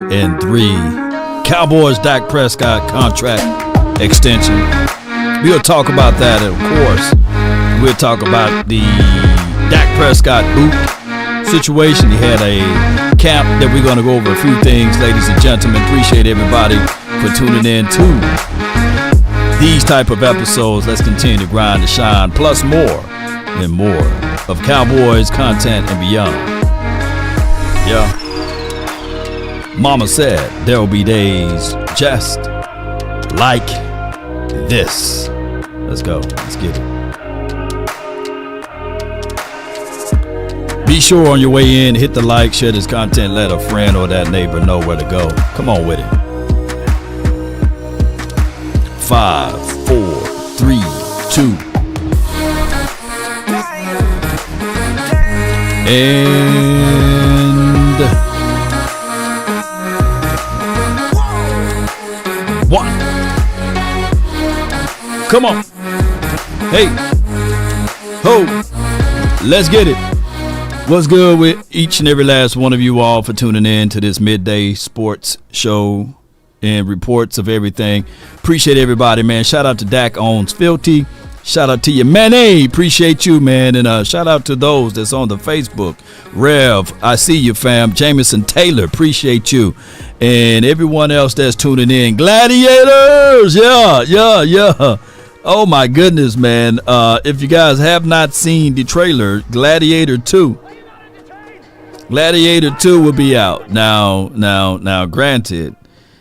And 3, Cowboys DAK Prescott contract extension. We'll talk about that, of course. We'll talk about the DAK Prescott boot situation. He had a camp that we're going to go over a few things, ladies and gentlemen. Appreciate everybody for tuning in to these type of episodes. Let's continue to grind and shine, plus more and more of Cowboys content and beyond. Yeah. Mama said there will be days just like this. Let's go. Let's get it. Be sure on your way in, hit the like, share this content, let a friend or that neighbor know where to go. Come on with it. 5, 4, 3, 2. And 1. Come on. Hey. Ho. Let's get it. What's good with each and every last one of you all for tuning in to this midday sports show and reports of everything. Appreciate everybody, man. Shout out to Dak Owns Filthy. Shout out to you, man. Hey, appreciate you, man. And shout out to those that's on the Facebook. Rev, I see you, fam. Jameson Taylor, appreciate you. And everyone else that's tuning in. Gladiators, yeah. Oh, my goodness, man. If you guys have not seen the trailer, Gladiator 2 will be out. Now, granted,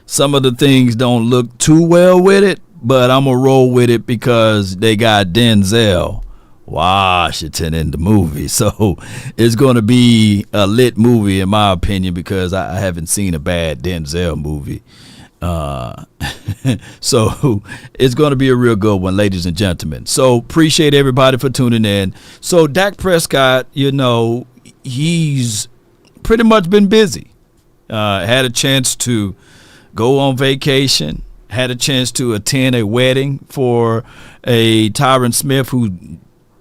some of the things don't look too well with it, but I'm going to roll with it because they got Denzel Washington in the movie. So it's going to be a lit movie, in my opinion, because I haven't seen a bad Denzel movie. So it's going to be a real good one, ladies and gentlemen. So appreciate everybody for tuning in. So DAK Prescott, he's pretty much been busy. Had a chance to go on vacation, had a chance to attend a wedding for a Tyron Smith who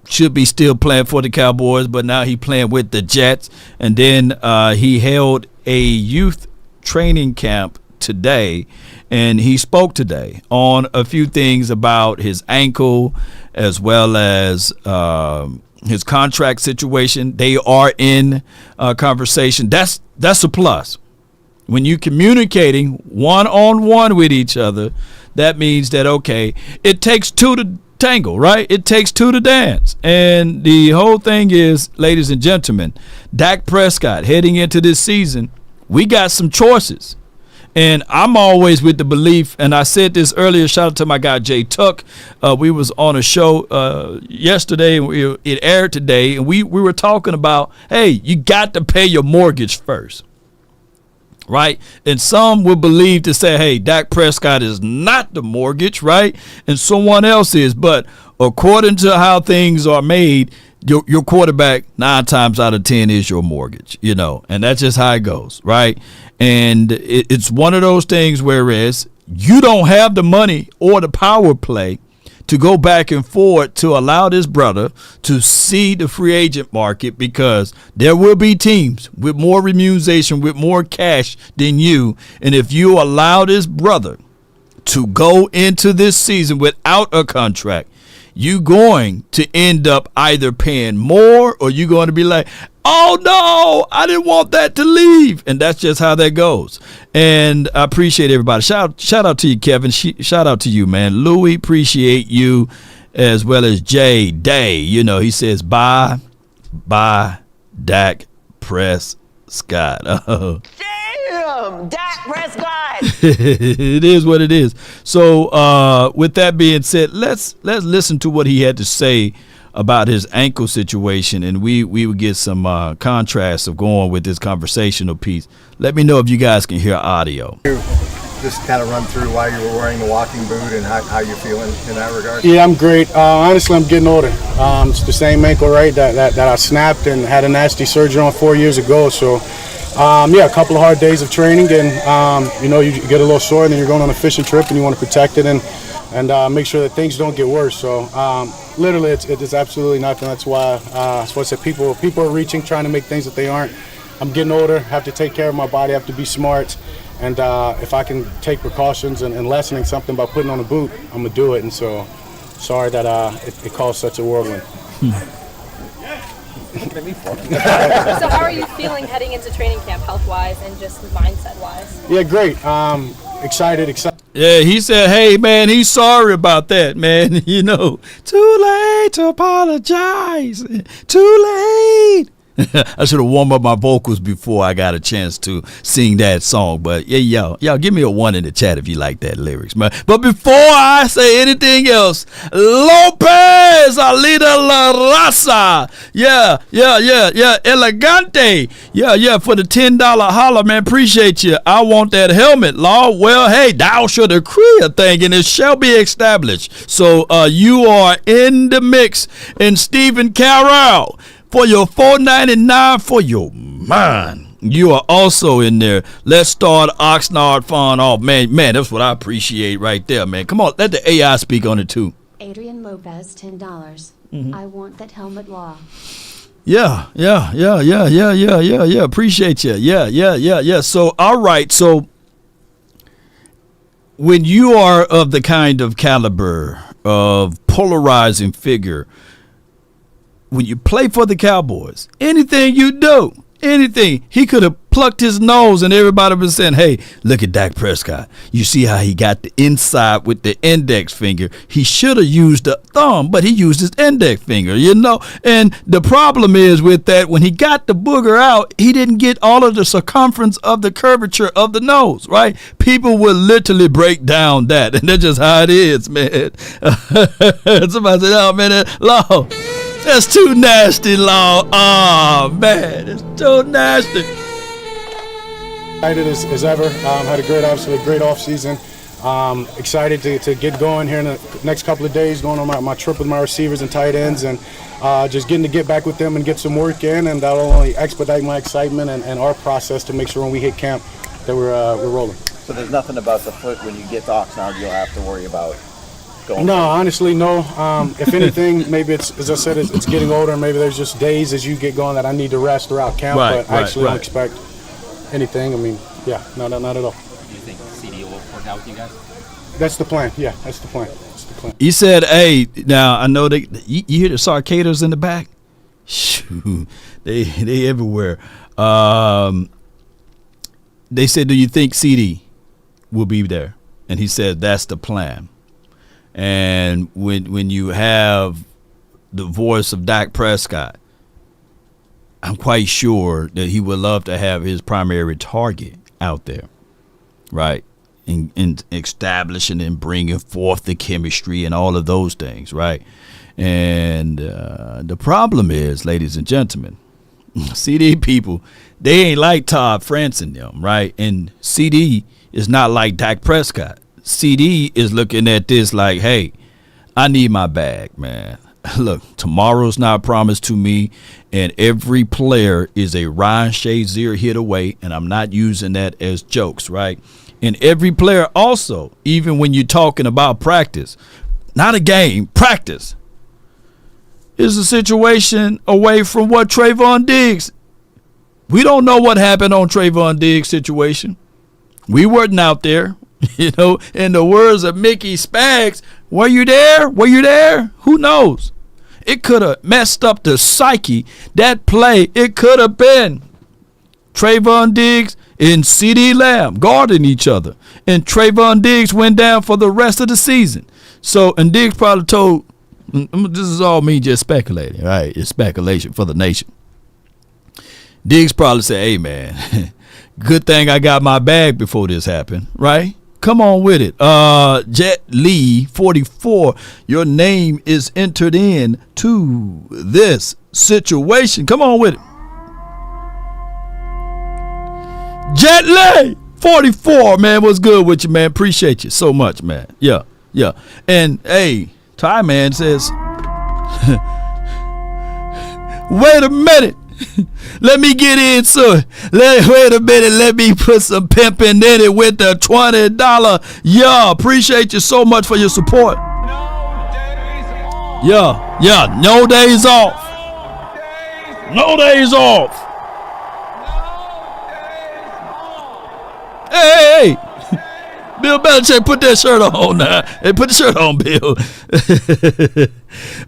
should be still playing for the Cowboys, but now he playing with the Jets. And then he held a youth training camp today, and he spoke today on a few things about his ankle as well as his contract situation. They are in conversation. That's a plus. When you're communicating one-on-one with each other, that means that, okay, it takes two to tangle, right? It takes two to dance. And the whole thing is, ladies and gentlemen, DAK Prescott heading into this season, we got some choices. And I'm always with the belief, and I said this earlier, shout out to my guy Jay Tuck. We was on a show yesterday, and it aired today, and we were talking about, hey, you got to pay your mortgage first. Right? And some will believe to say, hey, DAK Prescott is not the mortgage, right? And someone else is. But according to how things are made, your quarterback 9 times out of 10 is your mortgage, and that's just how it goes, right? And it's one of those things whereas you don't have the money or the power play to go back and forth to allow this brother to see the free agent market, because there will be teams with more remuneration, with more cash than you. And if you allow this brother to go into this season without a contract, you going to end up either paying more, or you're going to be like, oh no, I didn't want that to leave. And that's just how that goes. And I appreciate everybody. Shout out to you, Kevin. Shout out to you, man. Louis, appreciate you, as well as Jay Day. He says, bye, DAK Prescott. Damn, DAK Prescott. It is what it is. So with that being said, let's listen to what he had to say about his ankle situation, and we would get some contrast of going with this conversational piece. Let me know if you guys can hear audio. Just kind of run through why you were wearing the walking boot and how you're feeling in that regard. Yeah, I'm great. Honestly, I'm getting older. It's the same ankle, right, that I snapped and had a nasty surgery on 4 years ago. So, a couple of hard days of training, and you get a little sore, and then you're going on a fishing trip, and you want to protect it and make sure that things don't get worse. So, literally, it's absolutely nothing. That's why I said people are reaching, trying to make things that they aren't. I'm getting older, have to take care of my body, have to be smart, And if I can take precautions and lessening something by putting on a boot, I'm going to do it. And so sorry that it caused such a whirlwind. So how are you feeling heading into training camp health-wise and just mindset-wise? Yeah, great. Excited. Yeah, he said, hey, man, he's sorry about that, man. You know, too late to apologize. Too late. I should have warmed up my vocals before I got a chance to sing that song. But yeah, y'all give me a 1 in the chat if you like that lyrics, man. But before I say anything else, Lopez Alida La Raza. Yeah. Elegante. Yeah, for the $10 holler, man. Appreciate you. I want that helmet, Law. Well, hey, thou shall decree a thing, and it shall be established. So you are in the mix. And Stephen Carroll, for your $4.99 for your mind. You are also in there. Let's start Oxnard Fawn off. Man, that's what I appreciate right there, man. Come on, let the AI speak on it too. Adrian Lopez, $10. I want that helmet, Law. Yeah. Appreciate you. Yeah. So, all right. So, when you are of the kind of caliber of polarizing figure, when you play for the Cowboys, anything you do, he could have plucked his nose and everybody was saying, hey, look at Dak Prescott. You see how he got the inside with the index finger. He should have used the thumb, but he used his index finger, you know. And the problem is with that, when he got the booger out, he didn't get all of the circumference of the curvature of the nose, right? People will literally break down that, and that's just how it is, man. Somebody said, oh, man, Law, that's too nasty, Law. Oh, man, it's too nasty. Excited as ever. Had a great off season. Excited to get going here in the next couple of days, going on my trip with my receivers and tight ends, and just getting to get back with them and get some work in, and that'll only expedite my excitement and our process to make sure when we hit camp that we're rolling. So there's nothing about the foot when you get to Oxnard you'll have to worry about. No, honestly, no. If anything, maybe it's, as I said, it's getting older, and maybe there's just days as you get going that I need to rest throughout camp, but I actually don't expect anything. I mean, not at all. Do you think CD will work out with you guys? That's the plan. Yeah, that's the plan. He said, hey, now I know you hear the sarcados in the back? Shoot, they everywhere. They said, do you think CD will be there? And he said, that's the plan. And when you have the voice of Dak Prescott, I'm quite sure that he would love to have his primary target out there, right? In establishing and bringing forth the chemistry and all of those things, right? And the problem is, ladies and gentlemen, CD people, they ain't like Todd France and them, right? And CD is not like Dak Prescott. CD is looking at this like, hey, I need my bag, man. Look, tomorrow's not promised to me, and every player is a Ryan Shazier hit away, and I'm not using that as jokes, right? And every player also, even when you're talking about practice, not a game, practice, is a situation away from what Trayvon Diggs. We don't know what happened on Trayvon Diggs' situation. We weren't out there. You know, in the words of Mickey Spags, were you there? Were you there? Who knows? It could have messed up the psyche. That play, it could have been Trayvon Diggs and CeeDee Lamb guarding each other. And Trayvon Diggs went down for the rest of the season. So, and Diggs probably told, this is all me just speculating, right? It's speculation for the nation. Diggs probably said, hey, man, good thing I got my bag before this happened, right? Come on with it. Jet Lee 44, your name is entered in to this situation. Come on with it. Jet Lee 44, man, what's good with you, man? Appreciate you so much, man. Yeah. And hey, Ty Man says, wait a minute. Let me get into it. Wait a minute. Let me put some pimping in it with the $20. Yeah, appreciate you so much for your support. Yeah, no days off. No days off. Hey. Bill Belichick, put that shirt on now. Hey, put the shirt on, Bill.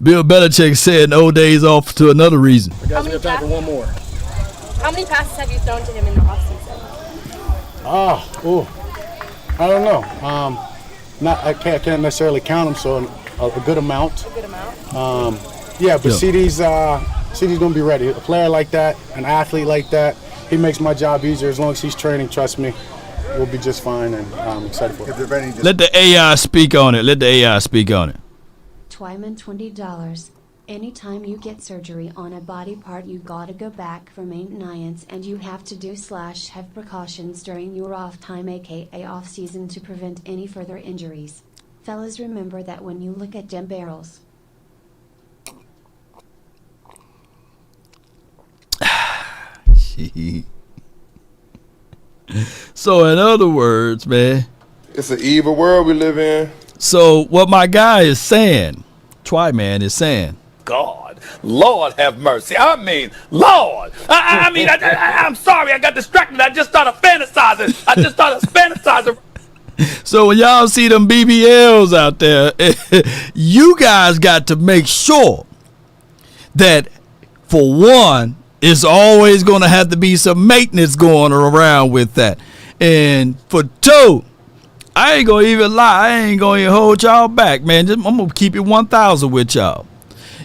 Bill Belichick said in old days off to another reason. Guys, we have time for one more. How many passes have you thrown to him in the offseason? I don't know. I can't necessarily count them, so a good amount. A good amount? But CD's gonna be ready. A player like that, an athlete like that, he makes my job easier as long as he's training. Trust me, we'll be just fine, and I'm excited for it. Let the AI speak on it. Twyman $20. Anytime you get surgery on a body part, you gotta go back for maintenance, and you have to do / have precautions during your off time, aka off season, to prevent any further injuries. Fellas, remember that when you look at them barrels. So in other words, man, it's an evil world we live in. So what my guy is saying, Twyman is saying, God, Lord have mercy. I mean, Lord. I'm sorry, I got distracted. I just started fantasizing. So when y'all see them BBLs out there, you guys got to make sure that, for one, it's always going to have to be some maintenance going around with that. And for two, I ain't going to even lie. I ain't going to hold y'all back, man. I'm going to keep it 1,000 with y'all.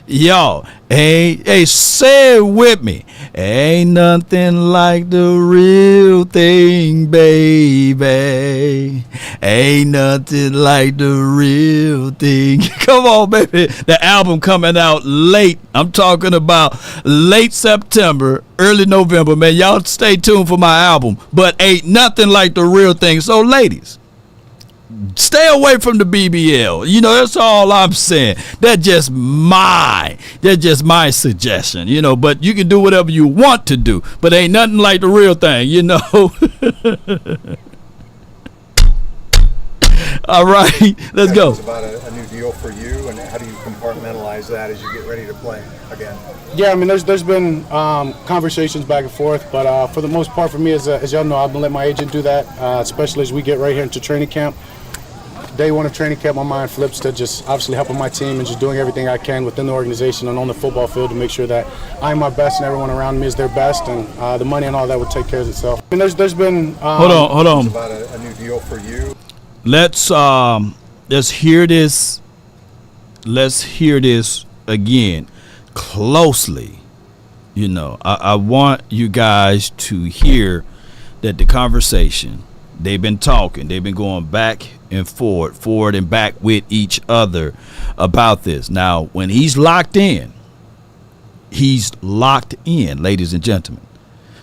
Y'all, hey, say it with me. Ain't nothing like the real thing, baby. Ain't nothing like the real thing. Come on, baby. The album coming out late. I'm talking about late September, early November, man. Y'all stay tuned for my album. But ain't nothing like the real thing. So, ladies, stay away from the BBL. You know, that's all I'm saying. That's just my suggestion, you know, but you can do whatever you want to do, but ain't nothing like the real thing, you know. All right, let's go. It's about a new deal for you, and how do you compartmentalize that as you get ready to play again? Yeah, I mean, there's been conversations back and forth, but for the most part, for me, as y'all know, I've been letting my agent do that, especially as we get right here into training camp. Day one of training camp, my mind flips to just obviously helping my team and just doing everything I can within the organization and on the football field to make sure that I'm my best and everyone around me is their best, and the money and all that will take care of itself. I mean, there's been hold on. It's about a new deal for you. Let's hear this. Let's hear this again closely. You know, I want you guys to hear that the conversation, they've been talking, they've been going back and forward and back with each other about this. Now, when he's locked in, ladies and gentlemen.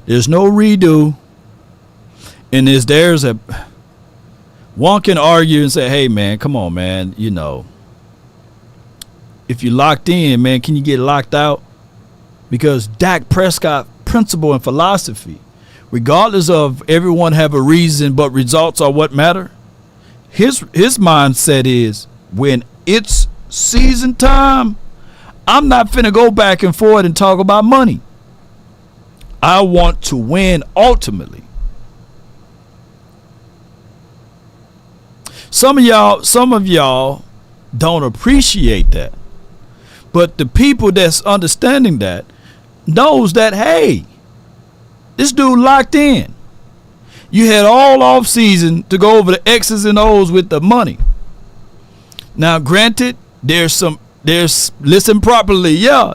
There's no redo. And there's a one can argue and say, hey, man, come on, man. You know, if you're locked in, man, can you get locked out? Because DAK Prescott principle and philosophy, regardless of everyone have a reason, but results are what matter. His mindset is, when it's season time, I'm not finna go back and forth and talk about money. I want to win ultimately. Some of y'all don't appreciate that. But the people that's understanding that knows that, hey, this dude locked in. You had all off season to go over the X's and O's with the money. Now, granted, listen properly. Yeah.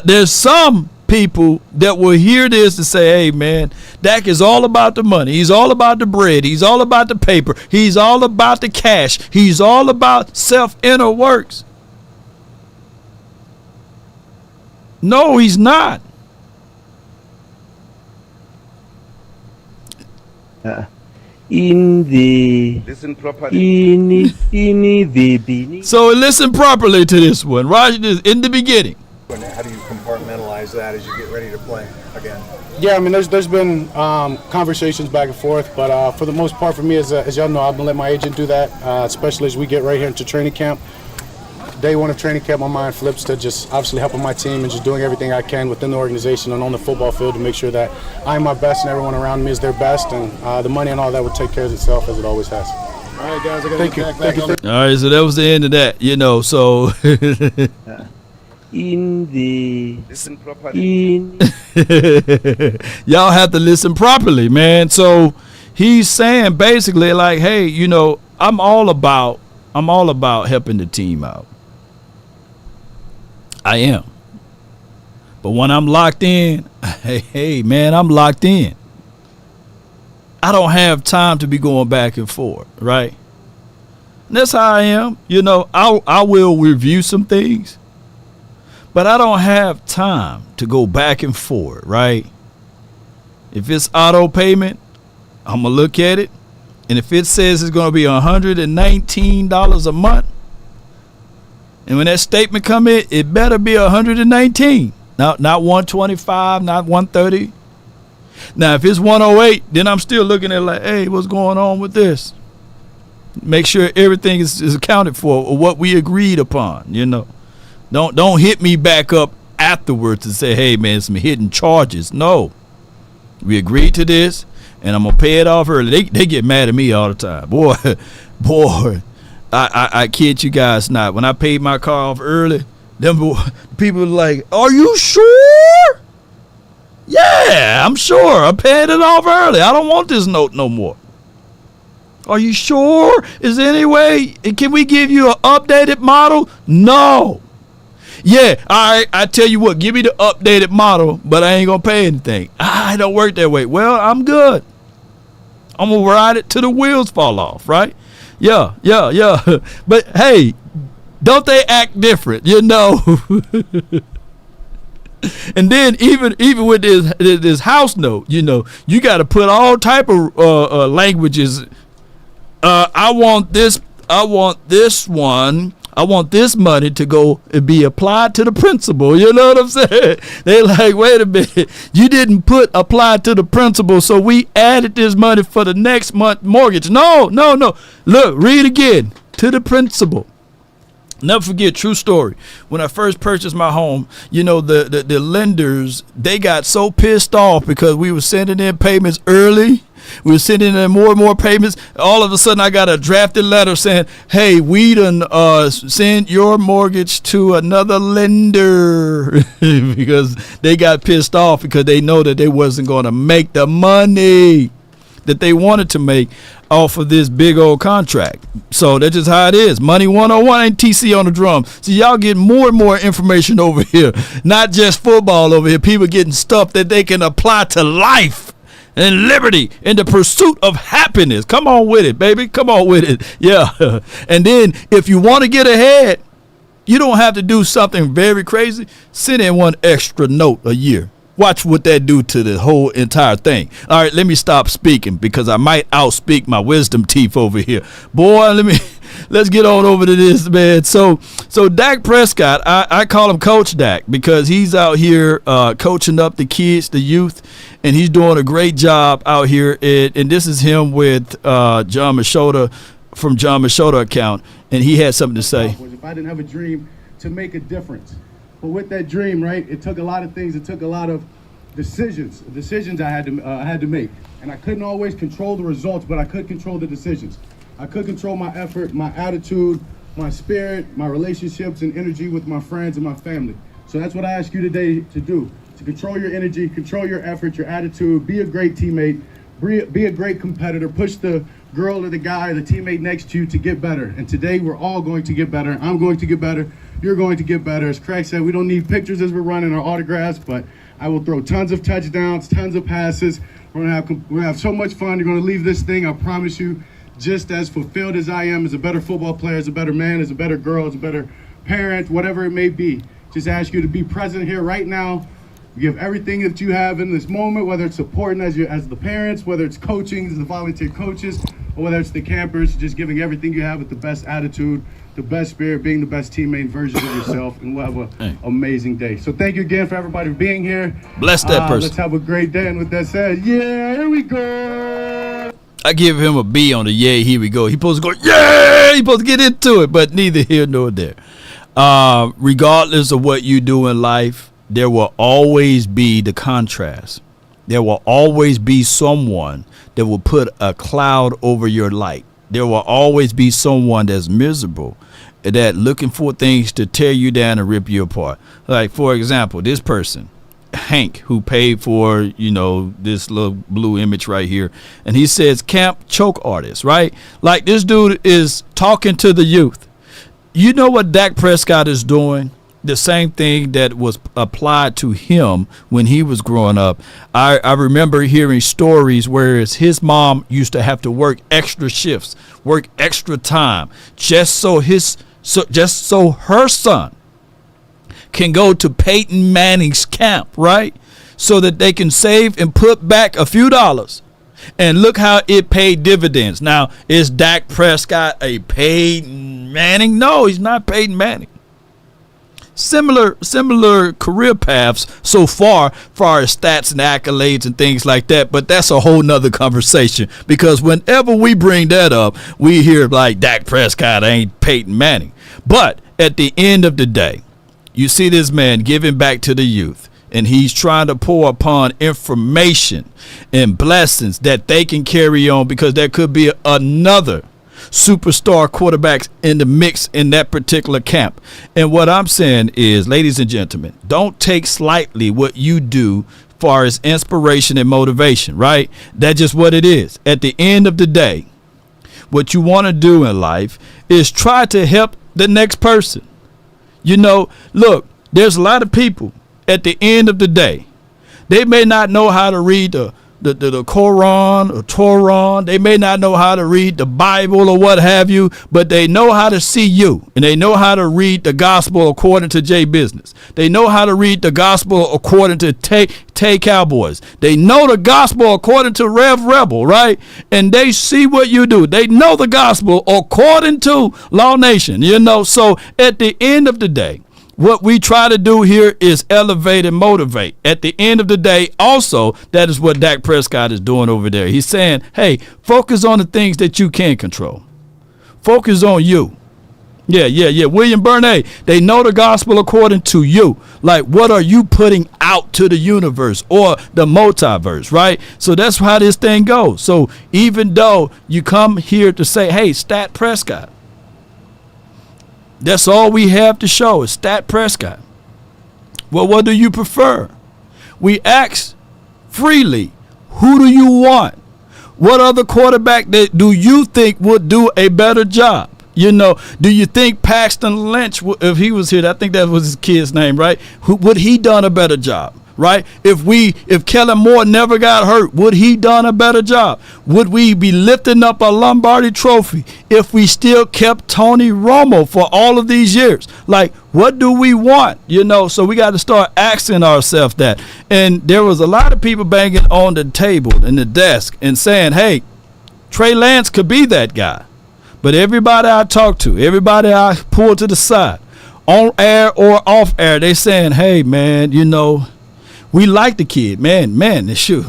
There's some people that will hear this and say, hey, man, Dak is all about the money. He's all about the bread. He's all about the paper. He's all about the cash. He's all about self-inner works. No, he's not. Listen properly. So listen properly to this one. Roger, this in the beginning. And how do you compartmentalize that as you get ready to play again? Yeah, I mean, there's been conversations back and forth, but for the most part, for me, as y'all know, I've been letting my agent do that, especially as we get right here into training camp. day one of training camp, my mind flips to just obviously helping my team and just doing everything I can within the organization and on the football field to make sure that I'm my best and everyone around me is their best, and the money and all that will take care of itself as it always has. All right, guys, I got to Thank you. back on. All right, so that was the end of that, you know. So y'all have to listen properly, man. So he's saying basically like, hey, you know, I'm all about helping the team out. I am. But when I'm locked in, hey man, I'm locked in. I don't have time to be going back and forth, right? And that's how I am. You know, I will review some things, but I don't have time to go back and forth, right? If it's auto payment, I'm going to look at it. And if it says it's going to be $119 a month, and when that statement come in, it better be 119. Not 125, not 130. Now, if it's 108, then I'm still looking at it like, hey, what's going on with this? Make sure everything is accounted for or what we agreed upon, you know. Don't hit me back up afterwards and say, hey, man, some hidden charges. No. We agreed to this, and I'm going to pay it off early. They get mad at me all the time. Boy, I kid you guys not. When I paid my car off early, them people were like, are you sure? Yeah, I'm sure. I paid it off early. I don't want this note no more. Are you sure? Is there any way? Can we give you an updated model? No. Yeah, all right, I tell you what, give me the updated model, but I ain't going to pay anything. It don't work that way. Well, I'm good. I'm going to ride it till the wheels fall off, right? Yeah. But, hey, don't they act different, you know? And then even with this house note, you know, you got to put all type of languages. I want this one. I want this money to go and be applied to the principal. You know what I'm saying? They like, wait a minute. You didn't put applied to the principal, so we added this money for the next month mortgage. No. Look, read again. To the principal. Never forget, true story. When I first purchased my home, you know, the lenders, they got so pissed off because we were sending in payments early. We were sending in more and more payments. All of a sudden, I got a drafted letter saying, hey, we done sent your mortgage to another lender because they got pissed off because they know that they wasn't going to make the money that they wanted to make off of this big old contract. So that's just how it is. Money 101 ain't TC on the drum. So y'all get more and more information over here. Not just football over here. People getting stuff that they can apply to life and liberty in the pursuit of happiness. Come on with it, baby. Come on with it. Yeah. And then if you want to get ahead, you don't have to do something very crazy. Send in one extra note a year. Watch what that do to the whole entire thing. All right, let me stop speaking because I might outspeak my wisdom teeth over here. Boy, let's get on over to this, man. So DAK Prescott, I call him Coach Dak because he's out here coaching up the kids, the youth, and he's doing a great job out here. And this is him with John Machota from John Machota account, and he had something to say. If I didn't have a dream to make a difference. But with that dream, right, it took a lot of things. It took a lot of decisions I had to make. And I couldn't always control the results, but I could control the decisions. I could control my effort, my attitude, my spirit, my relationships, and energy with my friends and my family. So that's what I ask you today to do, to control your energy, control your effort, your attitude, be a great teammate, be a great competitor, push the girl or the guy or the teammate next to you to get better. And today we're all going to get better. I'm going to get better. You're going to get better. As Craig said, we don't need pictures as we're running or autographs, but I will throw tons of touchdowns, tons of passes. We're gonna have so much fun. You're gonna leave this thing, I promise you, just as fulfilled as I am as a better football player, as a better man, as a better girl, as a better parent, whatever it may be. Just ask you to be present here right now. Give everything that you have in this moment, whether it's supporting as the parents, whether it's coaching as the volunteer coaches, or whether it's the campers, just giving everything you have with the best attitude, the best spirit, being the best teammate version of yourself, and we'll have an amazing day. So thank you again for everybody being here. Bless that person. Let's have a great day. And with that said, yeah, here we go. I give him a B on the yay, here we go. He's supposed to go, yeah, he's supposed to get into it, but neither here nor there. regardless of what you do in life, there will always be the contrast. There will always be someone that will put a cloud over your light. There will always be someone that's miserable, that looking for things to tear you down and rip you apart. Like, for example, this person, Hank, who paid for, this little blue image right here. And he says camp choke artist, right? Like, this dude is talking to the youth. You know what DAK Prescott is doing? The same thing that was applied to him when he was growing up. I remember hearing stories where his mom used to have to work extra shifts, work extra time, just so her son can go to Peyton Manning's camp, right? So that they can save and put back a few dollars. And look how it paid dividends. Now, is DAK Prescott a Peyton Manning? No, he's not Peyton Manning. Similar career paths so far as stats and accolades and things like that, but that's a whole nother conversation, because whenever we bring that up, we hear like DAK Prescott ain't Peyton Manning. But at the end of the day, you see this man giving back to the youth, and he's trying to pour upon information and blessings that they can carry on, because there could be another superstar quarterbacks in the mix in that particular camp. And what I'm saying is, ladies and gentlemen, don't take slightly what you do as far as inspiration and motivation, right? That's just what it is. At the end of the day, what you want to do in life is try to help the next person. Look, there's a lot of people at the end of the day, they may not know how to read the Quran or Torah. They may not know how to read the Bible or what have you, but they know how to see you, and they know how to read the gospel according to Jay Business. They know how to read the gospel according to Tay Cowboys. They know the gospel according to Rev Rebel, right? And they see what you do. They know the gospel according to Law Nation, So at the end of the day, what we try to do here is elevate and motivate. At the end of the day, also, that is what DAK Prescott is doing over there. He's saying, hey, focus on the things that you can control. Focus on you. Yeah. William Burnett, they know the gospel according to you. Like, what are you putting out to the universe or the multiverse, right? So that's how this thing goes. So even though you come here to say, hey, Stat Prescott, that's all we have to show is Stat Prescott. Well, what do you prefer? We ask freely, who do you want? What other quarterback do you think would do a better job? Do you think Paxton Lynch, if he was here, I think that was his kid's name, right? Would he done a better job? Right? If Kellen Moore never got hurt, would he done a better job? Would we be lifting up a Lombardi trophy if we still kept Tony Romo for all of these years? Like, what do we want? So we got to start asking ourselves that. And there was a lot of people banging on the table and the desk and saying, hey, Trey Lance could be that guy. But everybody I talk to, everybody I pull to the side, on air or off air, they saying, hey, man, we like the kid, man, shoot.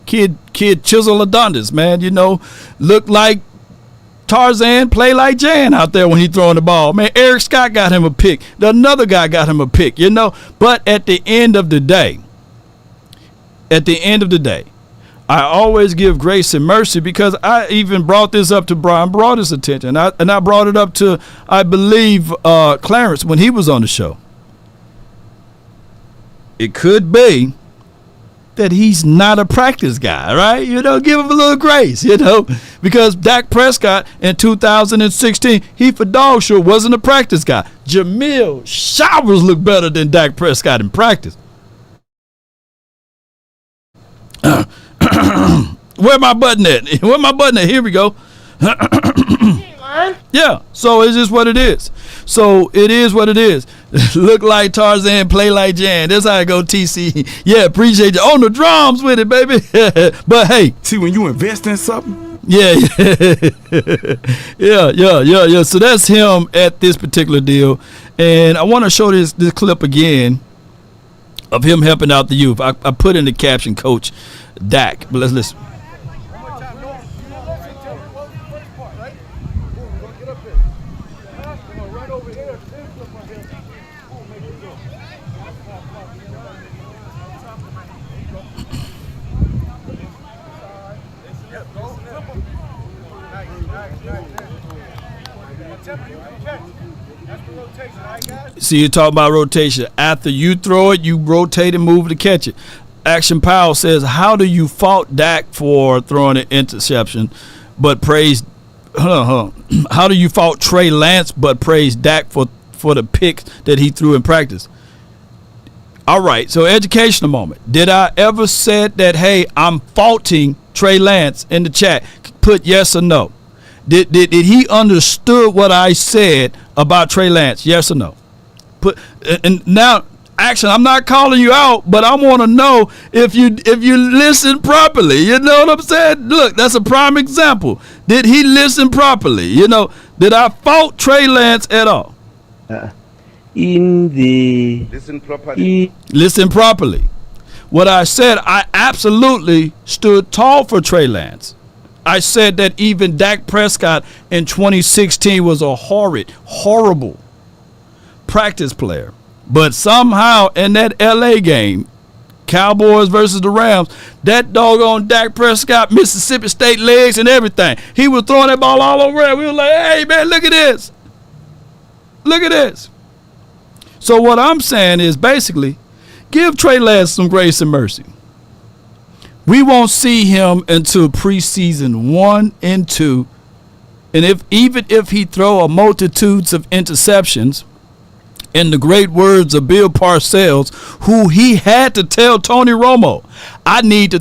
Kid chisel abundance, man, look like Tarzan, play like Jan out there when he throwing the ball. Man, Eric Scott got him a pick. Another guy got him a pick, But at the end of the day, I always give grace and mercy, because I even brought this up to Brian, brought his attention. And I brought it up to, I believe, Clarence when he was on the show. It could be that he's not a practice guy, right? Give him a little grace, because DAK Prescott in 2016, he for dog sure wasn't a practice guy. Jamil Showers looked better than DAK Prescott in practice. Where my button at? Here we go. Yeah, so it's just what it is. So it is what it is. Look like Tarzan, play like Jan. That's how I go, TC. Yeah, appreciate you. On the drums with it, baby. But hey, see, when you invest in something. Yeah. Yeah. So that's him at this particular deal. And I want to show this clip again of him helping out the youth. I put in the caption, Coach DAK. But let's listen. See, you talk about rotation. After you throw it, you rotate and move to catch it. Action Powell says, how do you fault Dak for throwing an interception, but praise? How do you fault Trey Lance, but praise Dak for the pick that he threw in practice? All right, so educational moment. Did I ever said that, hey, I'm faulting Trey Lance in the chat? Put yes or no. Did he understood what I said about Trey Lance? Yes or no? And now, actually, I'm not calling you out, but I want to know if you listen properly. You know what I'm saying? Look, that's a prime example. Did he listen properly? You know, did I fault Trey Lance at all? Listen properly. Listen properly. What I said, I absolutely stood tall for Trey Lance. I said that even Dak Prescott in 2016 was a horrible practice player. But somehow in that LA game, Cowboys versus the Rams, that doggone Dak Prescott, Mississippi State legs and everything. He was throwing that ball all over there. We were like, hey, man, look at this. Look at this. So what I'm saying is basically give Trey Lance some grace and mercy. We won't see him until preseason 1 and 2. And even if he throw a multitudes of interceptions, in the great words of Bill Parcells, who he had to tell Tony Romo, I need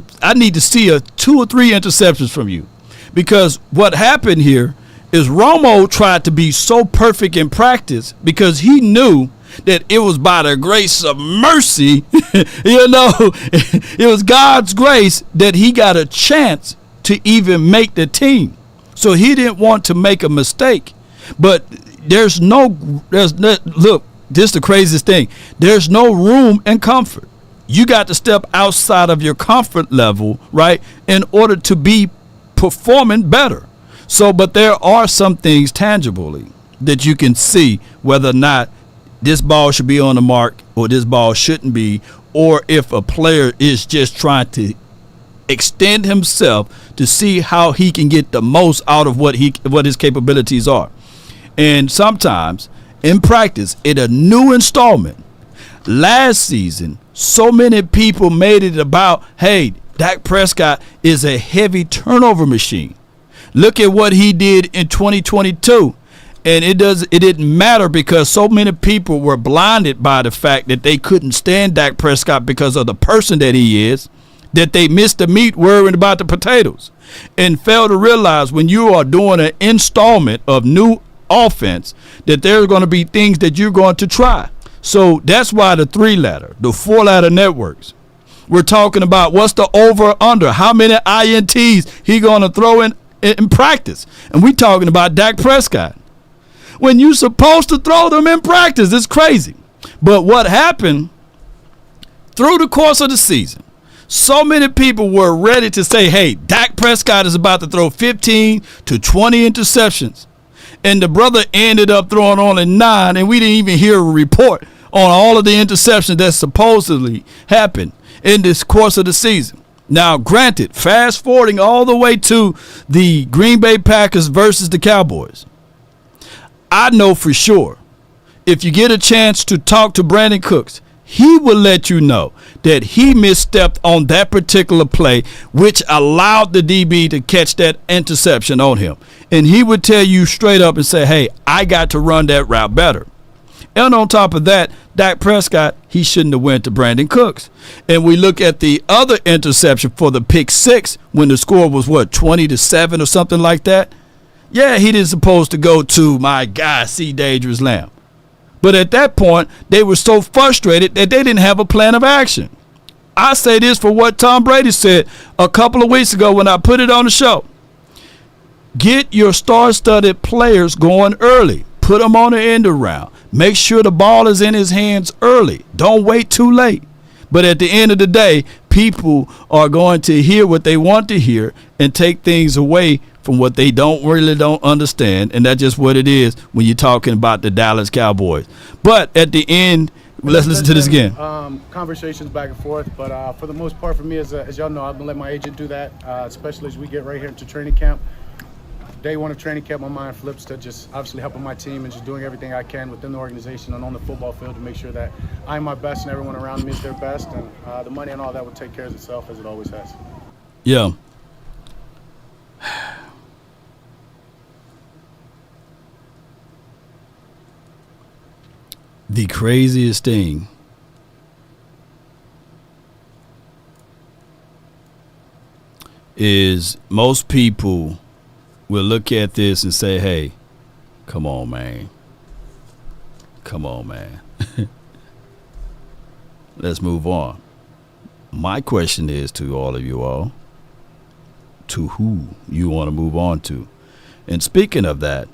to see 2 or 3 interceptions from you. Because what happened here is Romo tried to be so perfect in practice because he knew that it was by the grace of mercy, it was God's grace that he got a chance to even make the team. So he didn't want to make a mistake. But look, this is the craziest thing. There's no room and comfort. You got to step outside of your comfort level, right, in order to be performing better. So, but there are some things tangibly that you can see whether or not this ball should be on the mark or this ball shouldn't be, or if a player is just trying to extend himself to see how he can get the most out of what his capabilities are. And sometimes in practice, in a new installment, last season, so many people made it about, hey, Dak Prescott is a heavy turnover machine. Look at what he did in 2022. And it didn't matter because so many people were blinded by the fact that they couldn't stand Dak Prescott because of the person that he is, that they missed the meat worrying about the potatoes and failed to realize when you are doing an installment of new offense that there's going to be things that you're going to try. So that's why the 3-ladder, the 4-ladder networks, we're talking about what's the over under, how many INTs he going to throw in practice. And we talking about Dak Prescott. When you're supposed to throw them in practice, it's crazy. But what happened through the course of the season, so many people were ready to say, hey, Dak Prescott is about to throw 15 to 20 interceptions. And the brother ended up throwing only 9, and we didn't even hear a report on all of the interceptions that supposedly happened in this course of the season. Now, granted, fast forwarding all the way to the Green Bay Packers versus the Cowboys, I know for sure if you get a chance to talk to Brandon Cooks, he will let you know that he misstepped on that particular play, which allowed the DB to catch that interception on him. And he would tell you straight up and say, hey, I got to run that route better. And on top of that, Dak Prescott, he shouldn't have went to Brandon Cooks. And we look at the other interception for the pick 6 when the score was, 20-7 or something like that. Yeah, he didn't supposed to go to my guy, C. Dangerous Lamb. But at that point, they were so frustrated that they didn't have a plan of action. I say this for what Tom Brady said a couple of weeks ago when I put it on the show. Get your star-studded players going early. Put them on the end around. Make sure the ball is in his hands early. Don't wait too late. But at the end of the day, people are going to hear what they want to hear and take things away from what they don't understand. And that's just what it is when you're talking about the Dallas Cowboys. But at the end, let's listen to this again. Conversations back and forth. But for the most part, for me, as y'all know, I'm going to let my agent do that, especially as we get right here into training camp. day one of training camp, my mind flips to just obviously helping my team and just doing everything I can within the organization and on the football field to make sure that I'm my best and everyone around me is their best. And the money and all that will take care of itself as it always has. Yeah. The craziest thing is most people will look at this and say, hey, come on, man. Come on, man. Let's move on. My question is to all of you all, to who you want to move on to. And speaking of that,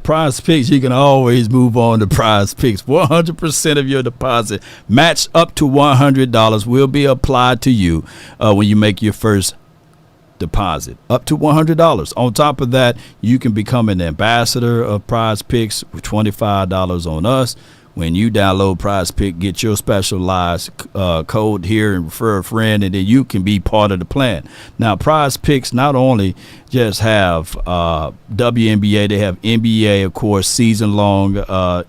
Prize Picks, you can always move on to Prize Picks. 100% of your deposit matched up to $100 will be applied to you when you make your first deposit. Up to $100. On top of that, you can become an ambassador of Prize Picks with $25 on us. When you download Prize Pick, get your specialized code here and refer a friend, and then you can be part of the plan. Now, Prize Picks not only just have WNBA, they have NBA, of course, season-long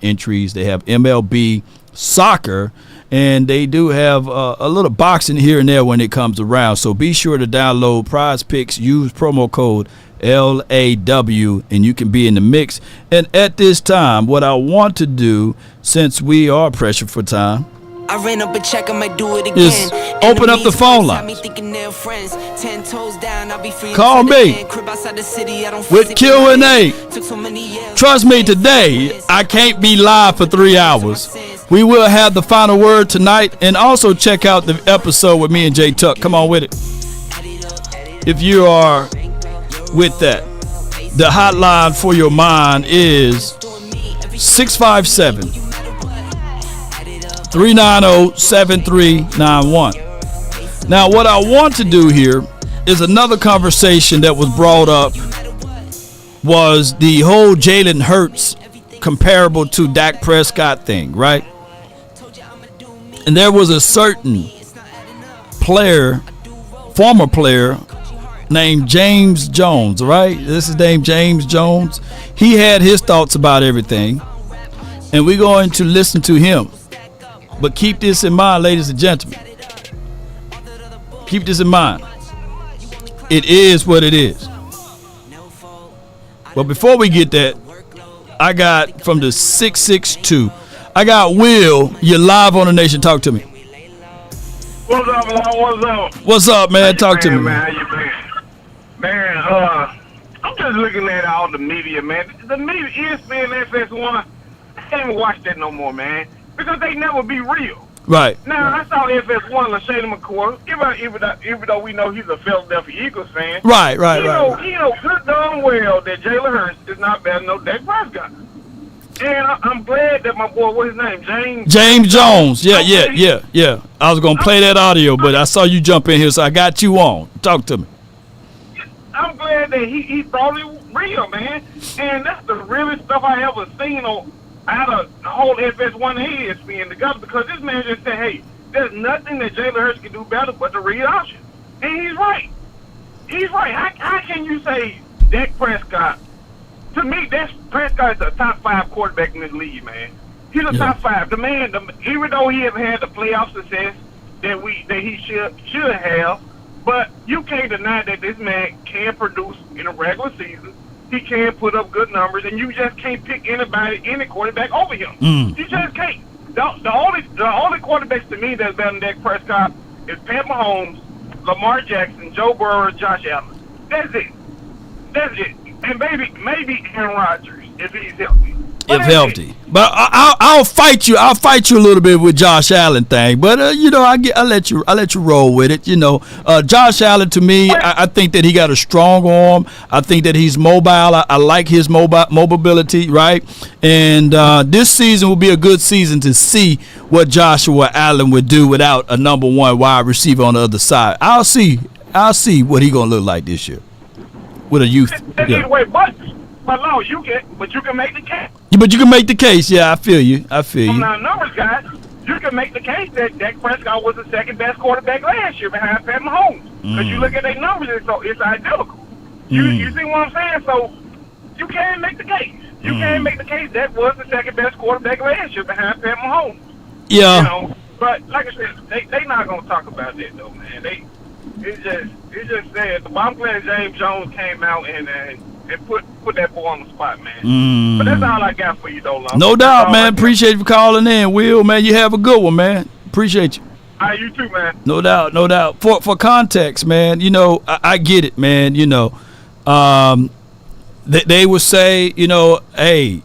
entries. They have MLB, soccer, and they do have a little boxing here and there when it comes around. So be sure to download Prize Picks, use promo code LAW, and you can be in the mix. And at this time, what I want to do, since we are pressured for time, I ran up a check, I might do it again. Is open up the phone line. Call me with Q&A. Trust me, today I can't be live for 3 hours. We will have the final word tonight, and also check out the episode with me and Jay Tuck. Come on with it. If you are with that, the hotline for your mind is 657-390-7391. Now, what I want to do here is another conversation that was brought up was the whole Jalen Herz comparable to DAK Prescott thing, right? And there was a certain player, former player, named James Jones, right? This is named James Jones. He had his thoughts about everything, and we're going to listen to him. But keep this in mind, ladies and gentlemen. Keep this in mind. It is what it is. But before we get that, I got from the 662, I got Will. You're live on the Nation. Talk to me. What's up, man? What's up? What's up, man? Talk to me. Man, how you been? Man, I'm just looking at all the media, man. The media, ESPN, FS1, I can't even watch that no more, man, because they never be real. Right. Now, I saw FS1, LaShayna McCoy, even though we know he's a Philadelphia Eagles fan. Right. You know good darn well that Jaylen Herz is not better than no DAK Prescott. And I'm glad that my boy, what's his name, James Jones. Yeah. I was going to play that audio, but I saw you jump in here, so I got you on. Talk to me. I'm glad that he brought it real, man. And that's the realest stuff I ever seen out of the whole FS1 heads being together, because this man just said, hey, there's nothing that Jaylen Herz can do better but the read option. And he's right. He's right. How can you say DAK Prescott? To me, Prescott is a top 5 quarterback in this league, man. He's a top 5. The man, even though he hasn't had the playoff success that he should have, but you can't deny that this man can produce in a regular season. He can put up good numbers, and you just can't pick any quarterback over him. You just can't. The only quarterbacks to me that's better than DAK Prescott is Pat Mahomes, Lamar Jackson, Joe Burrow, Josh Allen. That's it. And maybe Aaron Rodgers if he's healthy. If healthy. But I'll fight you. I'll fight you a little bit with Josh Allen thing. But I let you roll with it. Josh Allen, to me, I think that he got a strong arm. I think that he's mobile. I like his mobility, right? And this season will be a good season to see what Joshua Allen would do without a number 1 wide receiver on the other side. I'll see what he's gonna look like this year with a youth. Anyway, but no, you can make the case. But you can make the case. Yeah, I feel you. Now, numbers, guys, you can make the case that DAK Prescott was the second best quarterback last year behind Pat Mahomes. Because you look at their numbers, it's identical. You see what I'm saying? So you can make the case. You can make the case that was the second best quarterback last year behind Pat Mahomes. Yeah. You know, but like I said, they not gonna talk about that though, man. It's just sad. I'm glad James Jones came out and put that boy on the spot, man. But that's all I got for you, though, Lump. No doubt, man. Appreciate you for calling in, Will, man. You have a good one, man. Appreciate you. All right, you too, man. No doubt, no doubt. For context, man, you know, I get it, man. You know, they would say, you know, hey,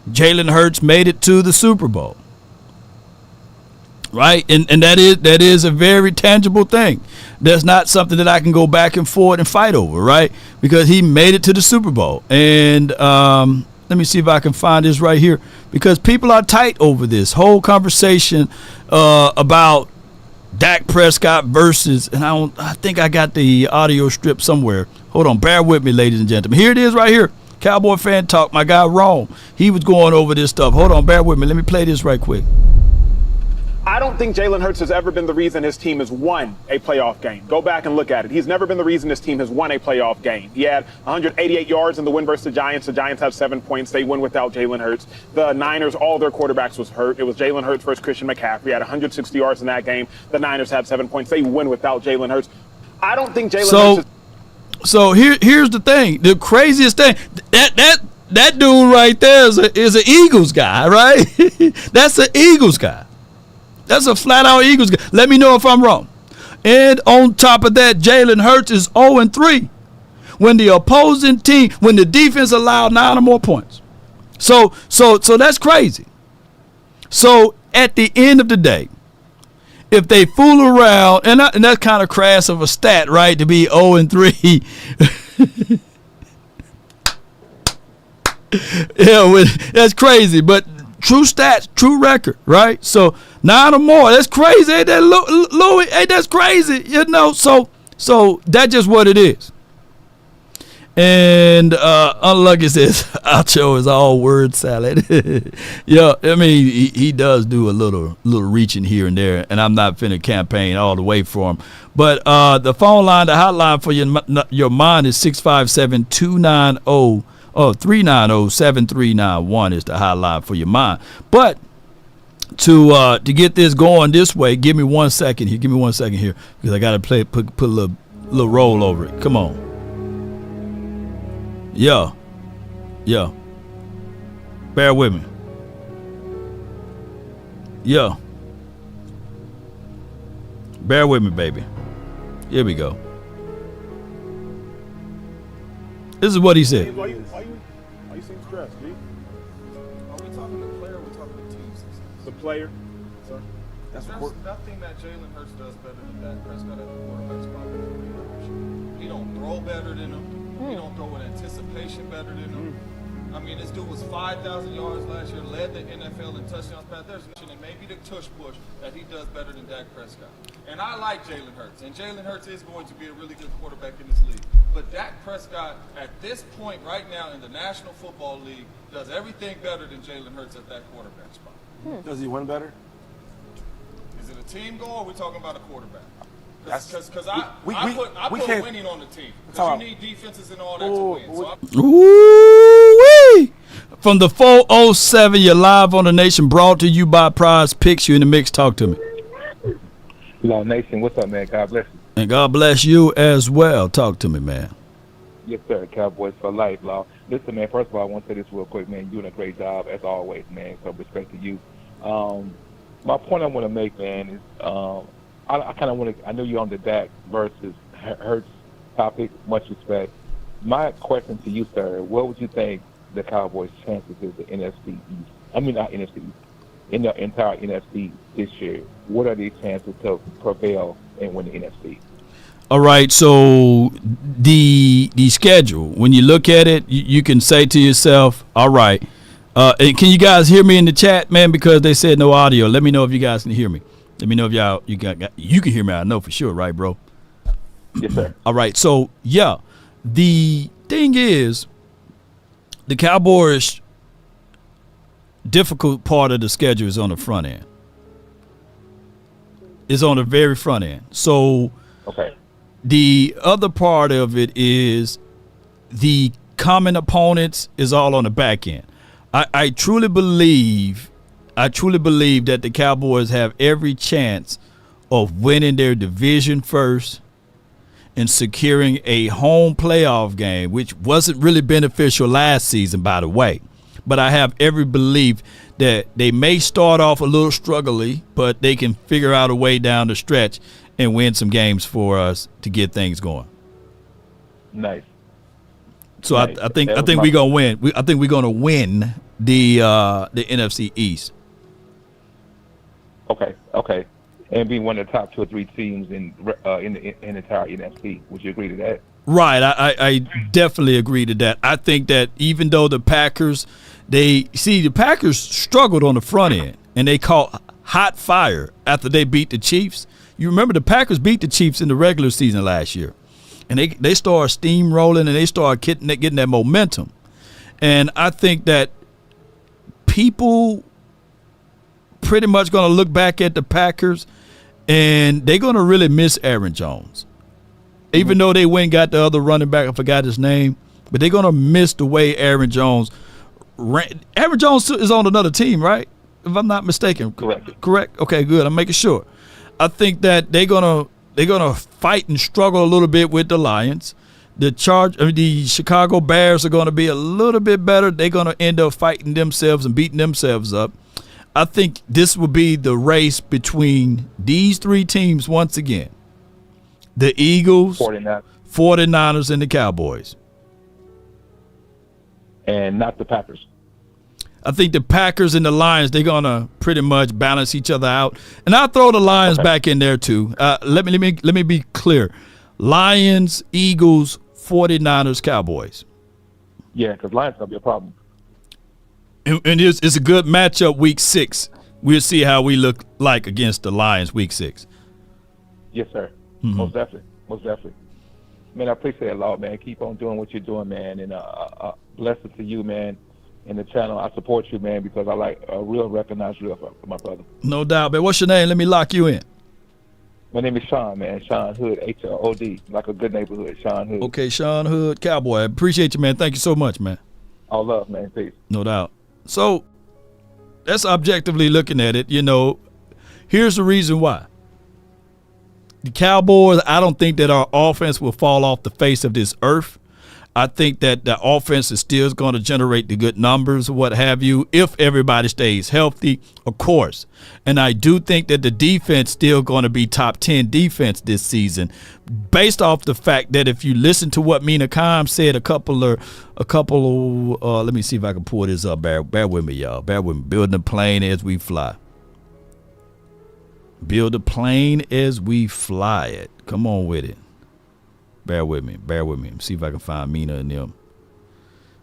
Jalen Hurts made it to the Super Bowl. Right, and that is a very tangible thing. That's not something that I can go back and forth and fight over, right? Because he made it to the Super Bowl. And let me see if I can find this right here, because people are tight over this whole conversation about DAK Prescott versus, and I think I got the audio strip somewhere. Hold on, bear with me, ladies and gentlemen. Here it is right here. Cowboy Fan Talk. My guy Rome, he was going over this stuff. Hold on, bear with me. Let me play this right quick. I don't think Jalen Hurts has ever been the reason his team has won a playoff game. Go back and look at it. He's never been the reason his team has won a playoff game. He had 188 yards in the win versus the Giants. The Giants have 7 points. They win without Jalen Hurts. The Niners, all their quarterbacks was hurt. It was Jalen Hurts versus Christian McCaffrey. He had 160 yards in that game. The Niners have 7 points. They win without Jalen Hurts. I don't think Jalen Hurts is... So here's the thing. The craziest thing, that dude right there is an Eagles guy, right? That's an Eagles guy. That's a flat-out Eagles guy. Let me know if I'm wrong. And on top of that, Jalen Hurts is 0-3 when the opposing team, when the defense allowed 9 or more points. So that's crazy. So at the end of the day, if they fool around, and that's kind of crass of a stat, right, to be 0-3. Yeah, that's crazy, but true stats, true record, right? So 9 or more, that's crazy. Ain't that Louis? Ain't that's crazy? You know, so that's just what it is. And Unlucky says, Acho is all word salad. Yeah, I mean, he does do a little reaching here and there, and I'm not finna campaign all the way for him. But the phone line, the hotline for your mind is 657-290 390-7391 is the hotline for your mind. But to get this going this way, give me 1 second here. Give me 1 second here, because I got to put a little roll over it. Come on. Yeah. Bear with me. Yeah. Bear with me, baby. Here we go. This is what he said. Why you seem stressed, G? Are we talking the player or are we talking the team success? The player. Sir? There's nothing that Jalen Hurts does better than DAK Prescott at the quarterback spot. He don't throw better than him. He don't throw with anticipation better than him. I mean, this dude was 5,000 yards last year, led the NFL in touchdowns pass. There's nothing, and maybe the tush push that he does better than DAK Prescott. And I like Jalen Hurts, and Jalen Hurts is going to be a really good quarterback in this league. But DAK Prescott, at this point right now in the National Football League, does everything better than Jalen Hurts at that quarterback spot. Does he win better? Is it a team goal, or are we talking about a quarterback? Because I put winning on the team. Because you need defenses and all that to win. Ooh-wee. From the 407, you're live on the Nation, brought to you by Prize Picks. You in the mix. Talk to me. Hello, Nation. What's up, man? God bless you. And God bless you as well. Talk to me, man. Yes, sir. Cowboys for life, Law. Listen, man, first of all, I want to say this real quick, man. You're doing a great job, as always, man. So respect to you. My point I want to make, man, is I kind of want to – I know you're on the DAK versus Hertz topic. Much respect. My question to you, sir, what would you think the Cowboys' chances is the NFC East? I mean, not NFC East. In the entire NFC this year, what are the chances to prevail and win the NFC? All right, so the schedule, when you look at it, you can say to yourself, all right, and can you guys hear me in the chat, man, because they said no audio. Let me know if you guys can hear me. Let me know if you can hear me. I know for sure, right, bro? Yes, sir. All right, so, yeah, the thing is, the Cowboys' difficult part of the schedule is on the front end. It's on the very front end. So okay. The other part of it is the common opponents is all on the back end. I truly believe that the Cowboys have every chance of winning their division first and securing a home playoff game, which wasn't really beneficial last season, by the way. But I have every belief that they may start off a little struggly, but they can figure out a way down the stretch and win some games for us to get things going. Nice. So nice. I think we're gonna win. I think we're gonna win the NFC East. Okay, and be one of the top 2 or 3 teams in the entire NFC. Would you agree to that? Right. I definitely agree to that. I think that even though the Packers struggled on the front end and they caught hot fire after they beat the Chiefs. You remember the Packers beat the Chiefs in the regular season last year. And they started steamrolling and they started getting that momentum. And I think that people pretty much going to look back at the Packers and they're going to really miss Aaron Jones. Even though they went and got the other running back, I forgot his name, but they're going to miss the way Aaron Jones ran. Aaron Jones is on another team, right? If I'm not mistaken. Correct? Okay, good. I'm making sure. I think that they're gonna fight and struggle a little bit with the Lions. The Chicago Bears are going to be a little bit better. They're going to end up fighting themselves and beating themselves up. I think this will be the race between these 3 teams once again. The Eagles, 49ers, and the Cowboys. And not the Packers. I think the Packers and the Lions, they're going to pretty much balance each other out. And I'll throw the Lions back in there too. Let me be clear. Lions, Eagles, 49ers, Cowboys. Yeah, because Lions going to be a problem. And it's a good matchup week 6. We'll see how we look like against the Lions week 6. Yes, sir. Mm-hmm. Most definitely. Man, I appreciate it a lot, man. Keep on doing what you're doing, man. And blessings to you, man, and the channel. I support you, man, because I like a real recognized real for my brother. No doubt, man. What's your name? Let me lock you in. My name is Sean, man. Sean Hood, H-O-D, like a good neighborhood, Sean Hood. Okay, Sean Hood, Cowboy. I appreciate you, man. Thank you so much, man. All love, man. Peace. No doubt. So that's objectively looking at it. Here's the reason why. The Cowboys, I don't think that our offense will fall off the face of this earth. I think that the offense is still going to generate the good numbers or what have you if everybody stays healthy, of course. And I do think that the defense still going to be top 10 defense this season based off the fact that if you listen to what Mina Kimes said a couple of let me see if I can pull this up. Bear with me, y'all. Bear with me. Building a plane as we fly. Build a plane as we fly it. Come on with it. Bear with me. See if I can find Mina and them.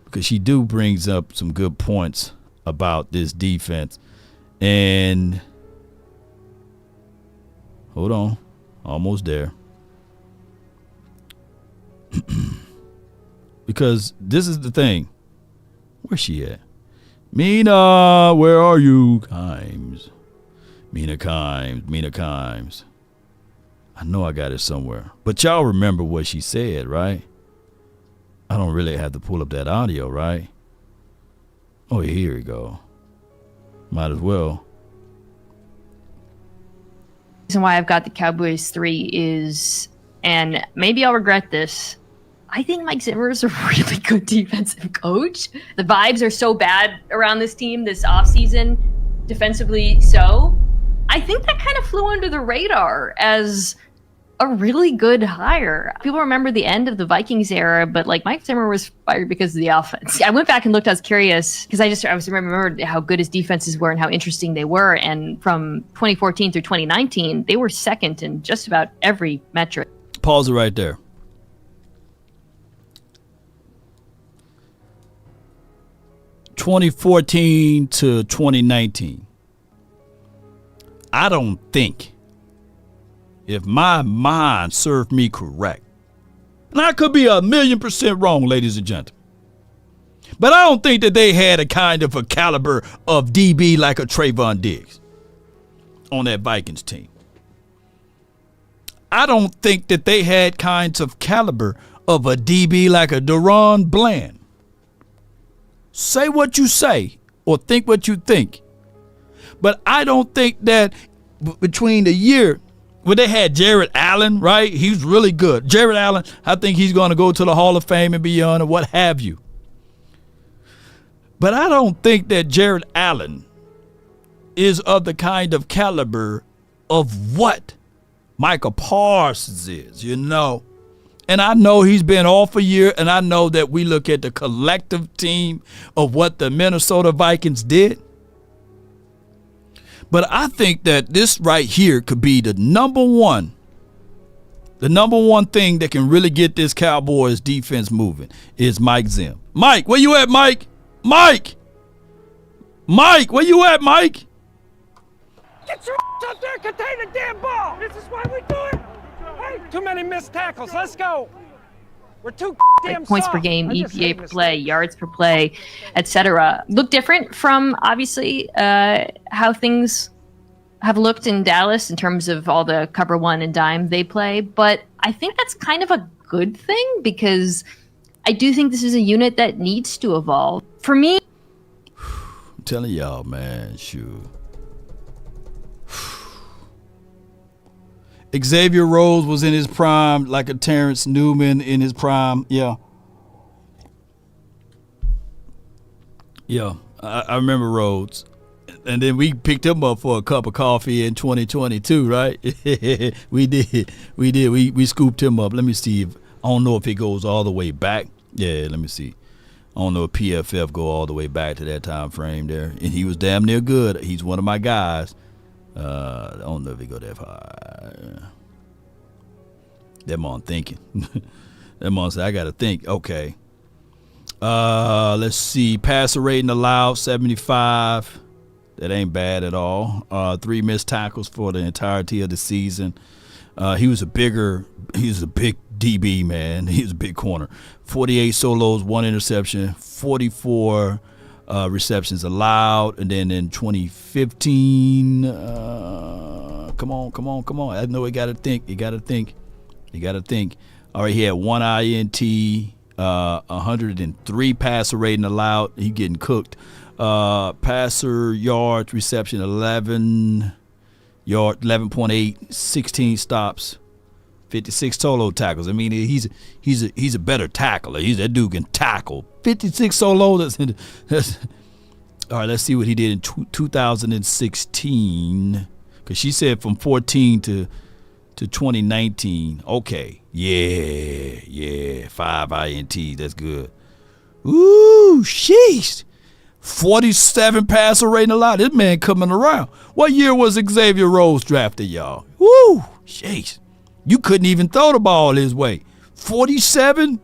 Because she brings up some good points about this defense. And hold on. Almost there. Because this is the thing. Where's she at? Mina, where are you? Kimes. Mina Kimes. I know I got it somewhere. But y'all remember what she said, right? I don't really have to pull up that audio, right? Oh, here we go. Might as well. The reason why I've got the Cowboys 3 is, and maybe I'll regret this, I think Mike Zimmer is a really good defensive coach. The vibes are so bad around this team this offseason, defensively so. I think that kind of flew under the radar as a really good hire. People remember the end of the Vikings era, but Mike Zimmer was fired because of the offense. I went back and looked. I was curious because I remembered how good his defenses were and how interesting they were. And from 2014 through 2019, they were second in just about every metric. Pause it right there. (2014 to 2019). I don't think, if my mind served me correct, and I could be 1,000,000% wrong, ladies and gentlemen, but I don't think that they had a kind of a caliber of DB like a Trayvon Diggs on that Vikings team. I don't think that they had kinds of caliber of a DB like a Deron Bland. Say what you say or think what you think. But I don't think that between the year when they had Jared Allen, right? He's really good. Jared Allen, I think he's going to go to the Hall of Fame and beyond and what have you. But I don't think that Jared Allen is of the kind of caliber of what Michael Parsons is, you know. And I know he's been off a year, and I know that we look at the collective team of what the Minnesota Vikings did. But I think that this right here could be the number one thing that can really get this Cowboys defense moving is Mike Zim. Mike, where you at, Mike? Mike, where you at, Mike? Get your up there, contain the damn ball. This is why we do it. Hey, too many missed tackles. Let's go. We're too damn points soft. per game, EPA per play, yards per play, etc. Look different from obviously how things have looked in Dallas in terms of all the cover one and dime they play, but I think that's kind of a good thing because I do think this is a unit that needs to evolve. For me, I'm telling y'all, man, shoot. Xavier Rhodes was in his prime, like a Terrence Newman in his prime. Yeah. I remember Rhodes. And then we picked him up for a cup of coffee in 2022, right? We did. We scooped him up. Let me see. I don't know if it goes all the way back. Yeah, let me see. I don't know if PFF go all the way back to that time frame there. And he was damn near good. He's one of my guys. I don't know if he go that far. That man thinking. That man said, I got to think. Okay. Let's see. Passer rating allowed, 75. That ain't bad at all. 3 missed tackles for the entirety of the season. He was a big DB, man. He was a big corner. 48 solos, 1 interception, 44 receptions allowed. And then in 2015, come on. I know you got to think. All right, he had 1 INT, 103 passer rating allowed. He getting cooked. Passer yards, reception 11.8, 16 stops, 56 solo tackles. I mean, he's a better tackler. That dude can tackle. 56 solo. That's all right. Let's see what he did in 2016. Because she said from 14 to 2019. Okay. Yeah. 5 INT. That's good. Ooh, sheesh. 47 passer rating allowed. This man coming around. What year was Xavier Rhodes drafted, y'all? Woo, jeez. You couldn't even throw the ball his way. 47?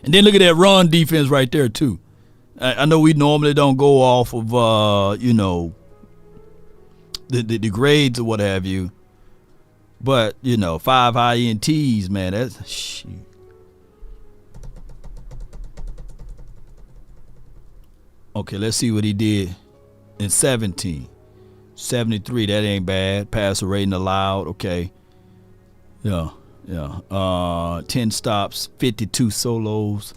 And then look at that run defense right there, too. I know we normally don't go off of, the grades or what have you. But, 5 INTs, man, that's, shoot. Okay, let's see what he did in 17. 73, that ain't bad. Passer rating allowed, okay. Yeah. 10 stops, 52 solos,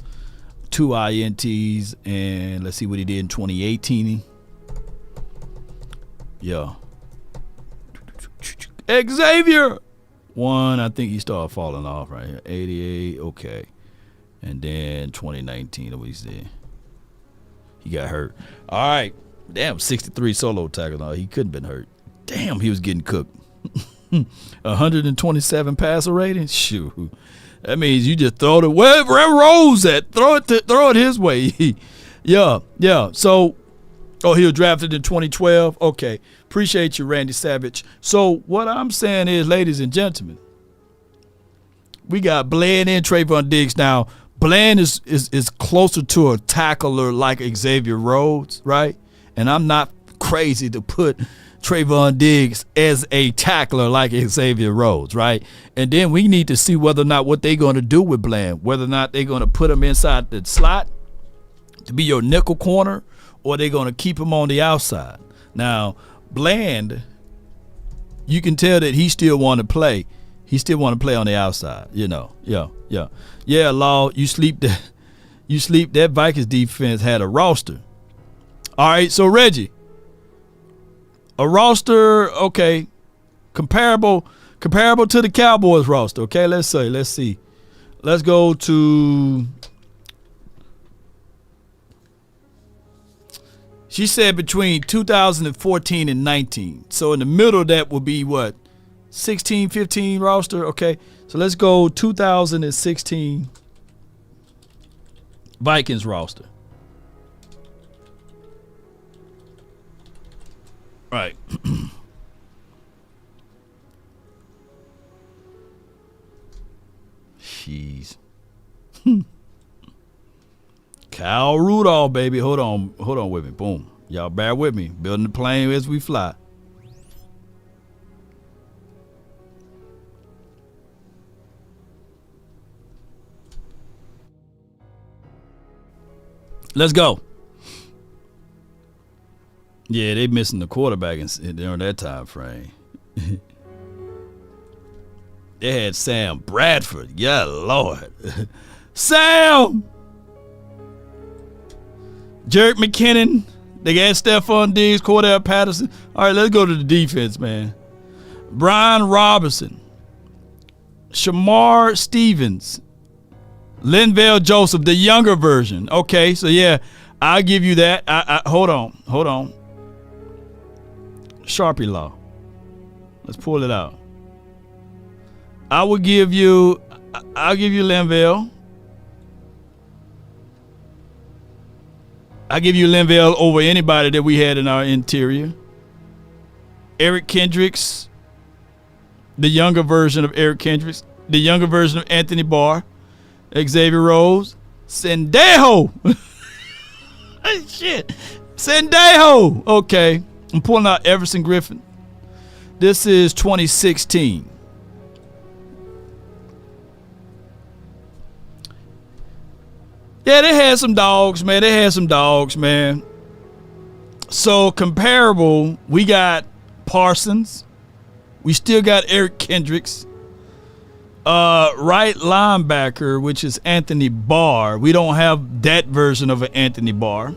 2 INTs, and let's see what he did in 2018. Yeah. Xavier! 1, I think he started falling off right here. 88, okay. And then 2019, what he said. He got hurt. All right. Damn, 63 solo tackles. No, he couldn't have been hurt. Damn, he was getting cooked. 127 passer rating. Shoot. That means you just throw it wherever Rose at. Throw it his way. Yeah. So, he was drafted in 2012. Okay. Appreciate you, Randy Savage. So, what I'm saying is, ladies and gentlemen, we got Bland and Trayvon Diggs now. Bland is closer to a tackler like Xavier Rhodes, right? And I'm not crazy to put Trayvon Diggs as a tackler like Xavier Rhodes, right? And then we need to see whether or not what they're going to do with Bland, whether or not they're going to put him inside the slot to be your nickel corner, or they're going to keep him on the outside. Now, Bland, you can tell that he still want to play. He still want to play on the outside, you know. Yeah, Law, you sleep. That Vikings defense had a roster. All right, so Reggie, a roster, okay, comparable to the Cowboys roster. Okay, let's see. Let's go to. She said between 2014 and 19. So in the middle of that would be what? 16, 15 roster? Okay. So let's go 2016 Vikings roster. Right. Jeez. Kyle Rudolph, baby. Hold on with me. Boom. Y'all bear with me. Building the plane as we fly. Let's go. Yeah, they missing the quarterback during that time frame. They had Sam Bradford. Yeah, Lord. Sam! Jerick McKinnon. They got Stephon Diggs, Cordell Patterson. All right, let's go to the defense, man. Brian Robinson. Shamar Stevens. Linval Joseph, the younger version. Okay, so yeah, I'll give you that. Hold on. Sharpie Law. Let's pull it out. I'll give you Linval. I'll give you Linval over anybody that we had in our interior. Eric Kendricks, the younger version of Eric Kendricks, the younger version of Anthony Barr. Xavier Rose, Sendejo. Shit. Sendejo. Okay. I'm pulling out Everson Griffin. This is 2016. Yeah, they had some dogs, man. So comparable, we got Parsons. We still got Eric Kendricks. Right linebacker, which is Anthony Barr. We don't have that version of an Anthony Barr.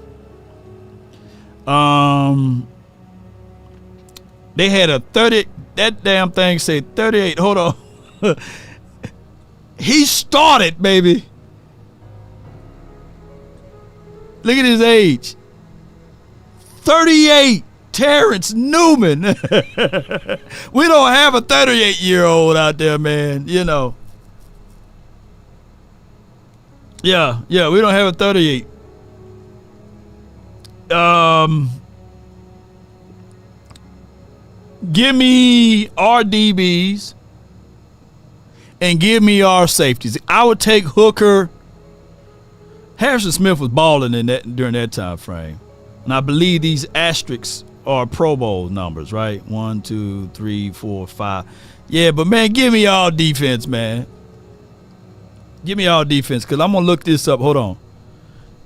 They had a 30. That damn thing say 38. Hold on. He started, baby. Look at his age. 38. Terrence Newman. We don't have a 38-year-old out there, man. You know. Yeah, we don't have a 38. Give me our DBs and give me our safeties. I would take Hooker. Harrison Smith was balling during that time frame. And I believe these asterisks are Pro Bowl numbers, right? 1, 2, 3, 4, 5. Yeah, but man, give me all defense, man. Give me all defense, because I'm going to look this up. Hold on.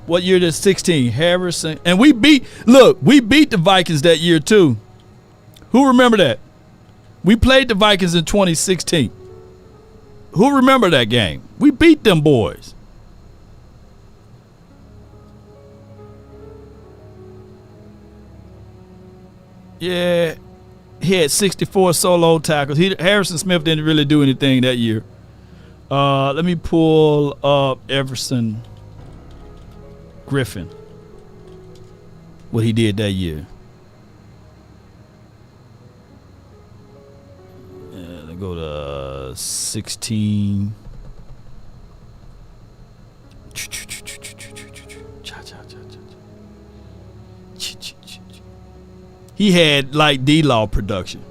What year did 16? Harrison. And we beat the Vikings that year too. Who remember that? We played the Vikings in 2016. Who remember that game? We beat them boys. Yeah, he had 64 solo tackles. Harrison Smith didn't really do anything that year. Let me pull up Everson Griffin. What he did that year. Let's go to 16. He had like D-Law production,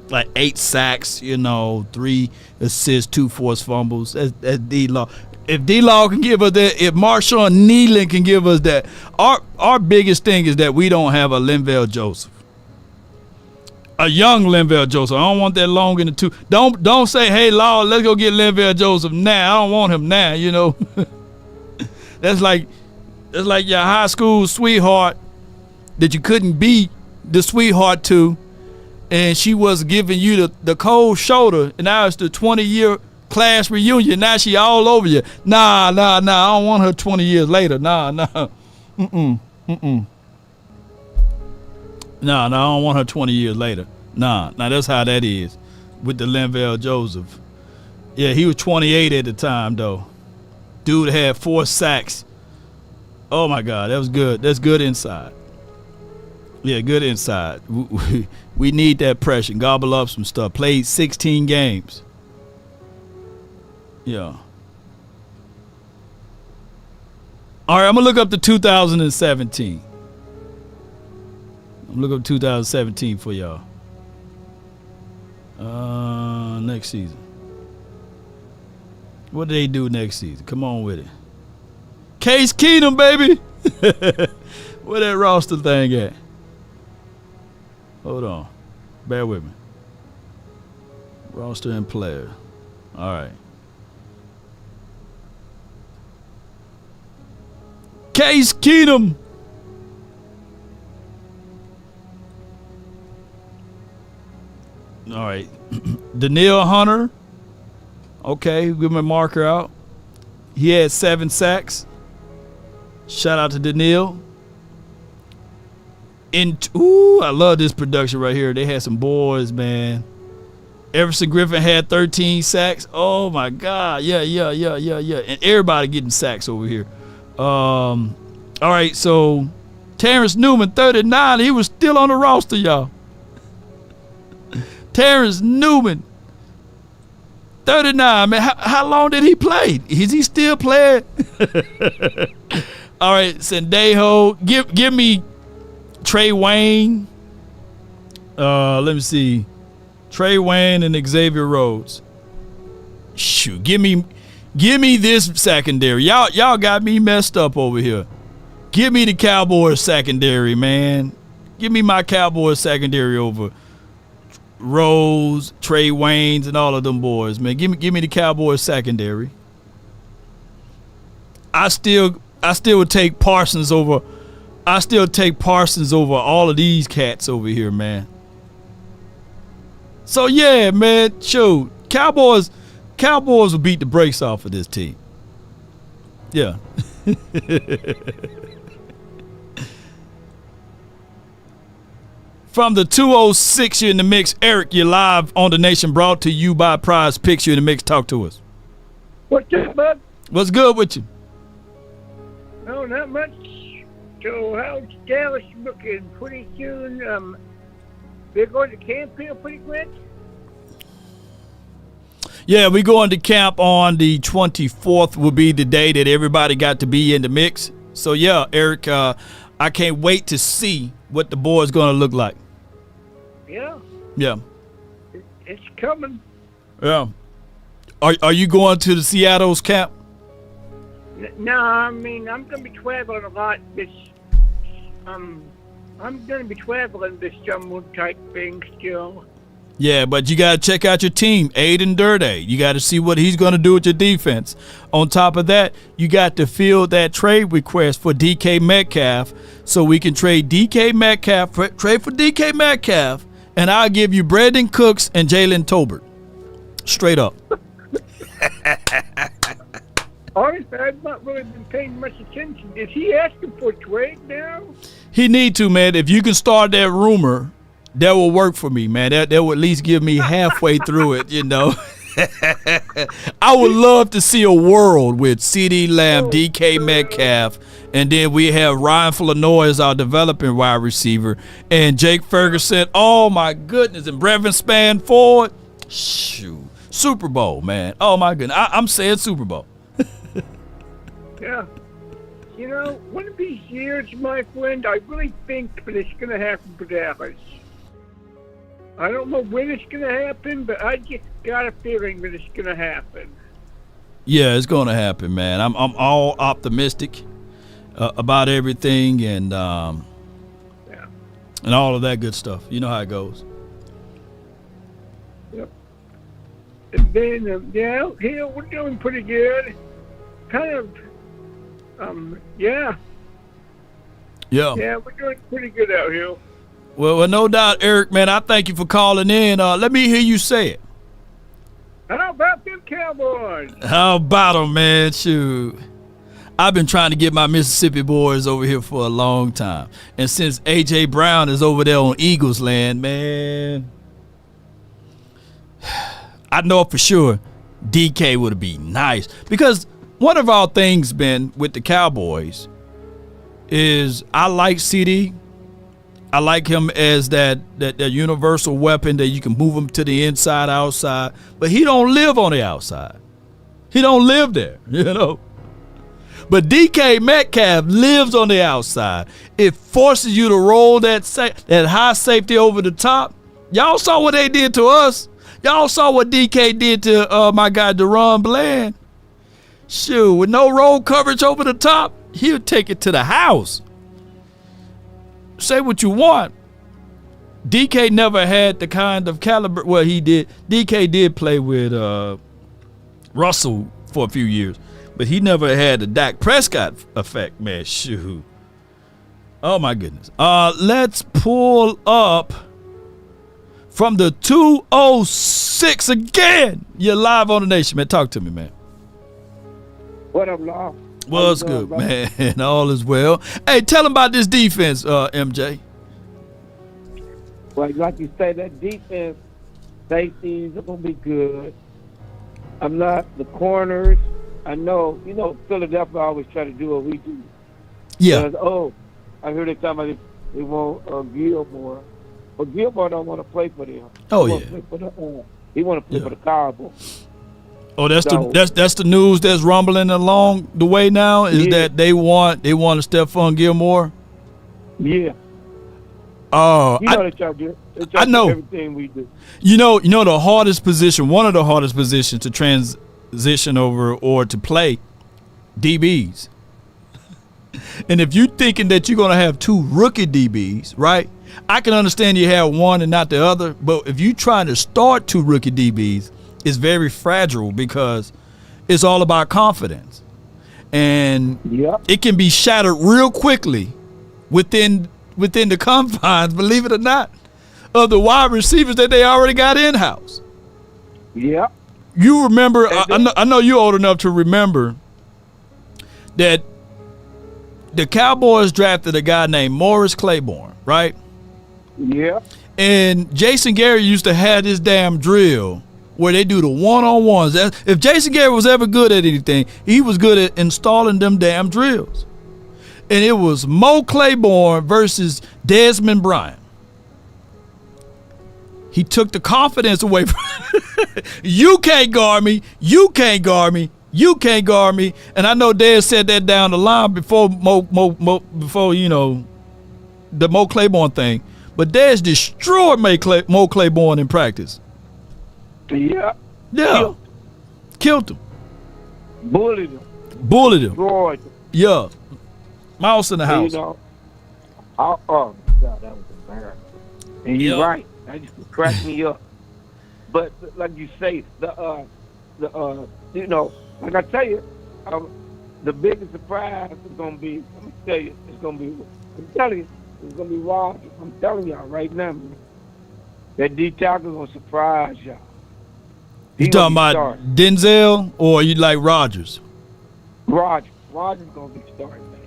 like 8 sacks, 3 assists, 2 forced fumbles. That's D-Law. If D-Law can give us that, if Marshawn Nealon can give us that, our biggest thing is that we don't have a Linval Joseph, a young Linval Joseph. I don't want that long in the tooth. Don't say, hey, Law, let's go get Linval Joseph now. I don't want him now. That's like your high school sweetheart that you couldn't be the sweetheart to, and she was giving you the cold shoulder, and now it's the 20-year class reunion. Now she all over you. Nah. I don't want her 20 years later. Nah. Nah, I don't want her 20 years later. Nah, that's how that is with the Linval Joseph. Yeah, he was 28 at the time, though. Dude had 4 sacks. Oh, my God, that was good. That's good inside. Yeah, good inside. We need that pressure. Gobble up some stuff. Played 16 games. Yeah. All right, I'm going to look up the 2017. I'm looking up 2017 for y'all. Next season. What do they do next season? Come on with it. Case Keenum, baby. Where that roster thing at? Hold on. Bear with me. Roster and player. All right. Case Keenum. All right. Danielle Hunter. Okay, give my marker out. He had 7 sacks. Shout out to Danielle. I love this production right here. They had some boys, man. Everson Griffin had 13 sacks. Oh my God. Yeah. And everybody getting sacks over here. All right, so Terrence Newman, 39. He was still on the roster, y'all. Terrence Newman, 39. Man, how long did he play? Is he still playing? All right, Sendejo. Give me Trey Wayne. Let me see. Trey Wayne and Xavier Rhodes. Shoot, give me this secondary. Y'all got me messed up over here. Give me the Cowboys secondary, man. Give me my Cowboys secondary over Rose, Trey Waynes, and all of them boys, man. Give me the Cowboys secondary. I still would take Parsons over. I still take Parsons over all of these cats over here, man. So yeah, man, shoot, Cowboys will beat the brakes off of this team. Yeah. From the 206, you're in the mix. Eric, you're live on The Nation, brought to you by Prize Picks. You're in the mix. Talk to us. What's up, bud? What's good with you? No, not much. So how's Dallas looking? Pretty soon, they're going to camp here pretty quick? Yeah, we going to camp on the 24th will be the day that everybody got to be in the mix. So, yeah, Eric, I can't wait to see what the boys going to look like. Yeah. Yeah. It's coming. Yeah. Are you going to the Seattle's camp? No, I mean, I'm going to be traveling a lot this, I'm going to be traveling this summer type thing still. Yeah, but you got to check out your team, Aiden Durde. You got to see what he's going to do with your defense. On top of that, you got to fill that trade request for DK Metcalf so we can trade DK Metcalf, trade for DK Metcalf, and I'll give you Brandon Cooks and Jaylen Tolbert. Straight up. Honestly, I've not really been paying much attention. Is he asking for a trade now? He need to, man. If you can start that rumor, that will work for me, man. That will at least give me halfway through it, you know. I would love to see a world with CeeDee Lamb, DK Metcalf, and then we have Ryan Flanoy as our developing wide receiver, and Jake Ferguson. Oh, my goodness. And Brevin Spann Ford. Shoot. Super Bowl, man. Oh, my goodness. I'm saying Super Bowl. Yeah. You know, one of these years, my friend, I really think that it's going to happen for Dallas. I don't know when it's going to happen, but I just got a feeling that it's going to happen. Yeah, it's going to happen, man. I'm all optimistic about everything and all of that good stuff. You know how it goes. Yep. And then, here we're doing pretty good. Kind of, Yeah. Yeah, we're doing pretty good out here. Well, no doubt, Eric, man. I thank you for calling in. Let me hear you say it. How about them Cowboys? How about them, man? Shoot. I've been trying to get my Mississippi boys over here for a long time. And since A.J. Brown is over there on Eagles land, man, I know for sure DK would be nice. Because one of our things, Ben, with the Cowboys is I like CD. I like him as that universal weapon that you can move him to the inside, outside. But he don't live on the outside. He don't live there, you know. But DK Metcalf lives on the outside. It forces you to roll that high safety over the top. Y'all saw what they did to us. Y'all saw what DK did to my guy Deron Bland. Shoot, with no roll coverage over the top, he'll take it to the house. Say what you want. DK never had the kind of caliber. Well, he did. DK did play with Russell for a few years. But he never had the DAK Prescott effect, man. Shoot. Oh, my goodness. Let's pull up from the 206 again. You're live on the nation, man. Talk to me, man. What up, Law? What's good, man? All is well. Hey, tell him about this defense, MJ. Well, like you say, that defense, safeties are going to be good. I'm not the corners. I know, Philadelphia always try to do what we do. Yeah. Because, I heard they talking about they want Gilmore. But Gilmore don't want to play for them. Oh, He want to play for the Cowboys. Oh, that's the news that's rumbling along the way now is that they want a Stephon Gilmore. Yeah. Oh, they try to do. I know everything we do. You know the hardest position, one of the hardest positions to transition over or to play, DBs. And if you're thinking that you're going to have two rookie DBs, right? I can understand you have one and not the other, but if you're trying to start two rookie DBs, it's very fragile because it's all about confidence. And it can be shattered real quickly within the confines, believe it or not, of the wide receivers that they already got in-house. Yeah. You remember, I know you're old enough to remember that the Cowboys drafted a guy named Morris Claiborne, right? Yeah. And Jason Garrett used to have this damn drill where they do the one-on-ones. If Jason Garrett was ever good at anything, he was good at installing them damn drills. And it was Mo Claiborne versus Desmond Bryant. He took the confidence away from you can't guard me, you can't guard me, you can't guard me. And I know Dad said that down the line before before the Mo Claiborne thing. But Dad's destroyed Mo Claiborne in practice. Yeah. Yeah. Killed him. Bullied him. Destroyed him. Yeah. Mouse in the house. Oh my God, that was embarrassing. And you're right. That just cracked me up. But like you say, like I tell you, the biggest surprise is gonna be. Let me tell you, it's gonna be. I'm telling you, it's gonna be Rogers. I'm telling y'all right now, man. That D tackle gonna surprise y'all. You talking about Denzel or you like Rodgers? Rogers gonna be starting, man.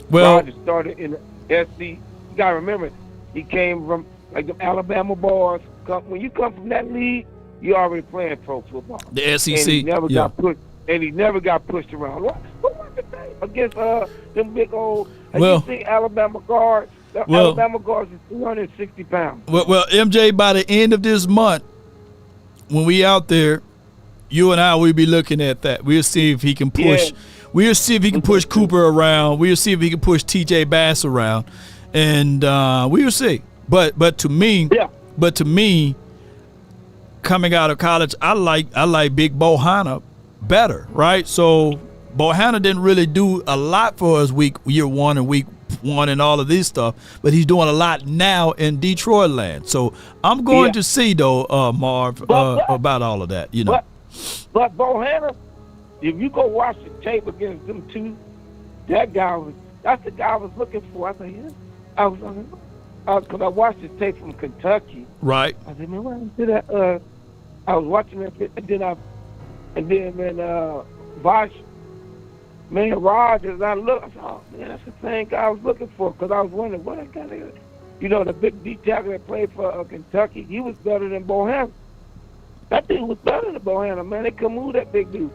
Well, Rogers started in the SC. You gotta remember, he came from like the Alabama boys. When you come from that league, you already playing pro football. The SEC. And he never got pushed. And he never got pushed around. What was the thing against them big old? You see Alabama guards. Alabama guards is 260 pounds. Well, MJ, by the end of this month, when we out there, you and I will be looking at that. We'll see if he can push. Yeah. We'll see if he can push Cooper around. We'll see if he can push TJ Bass around, and we will see. But to me, coming out of college, I like Big Bohanna better, right? So Bohanna didn't really do a lot for us year one and week one and all of this stuff, but he's doing a lot now in Detroit land. So I'm going to see though, Marv, about all of that, But Bohanna, if you go watch the tape against them two, that's the guy I was looking for. I said, because I watched the tape from Kentucky. Right. I said, man, what did that? I was watching that, and then Vosh, man, Rogers. I looked. I said, oh man, that's the thing I was looking for, because I was wondering what I got here. You know, the big D tackle that played for Kentucky, he was better than Bohanna. That dude was better than Bohanna, man. They couldn't move that big dude.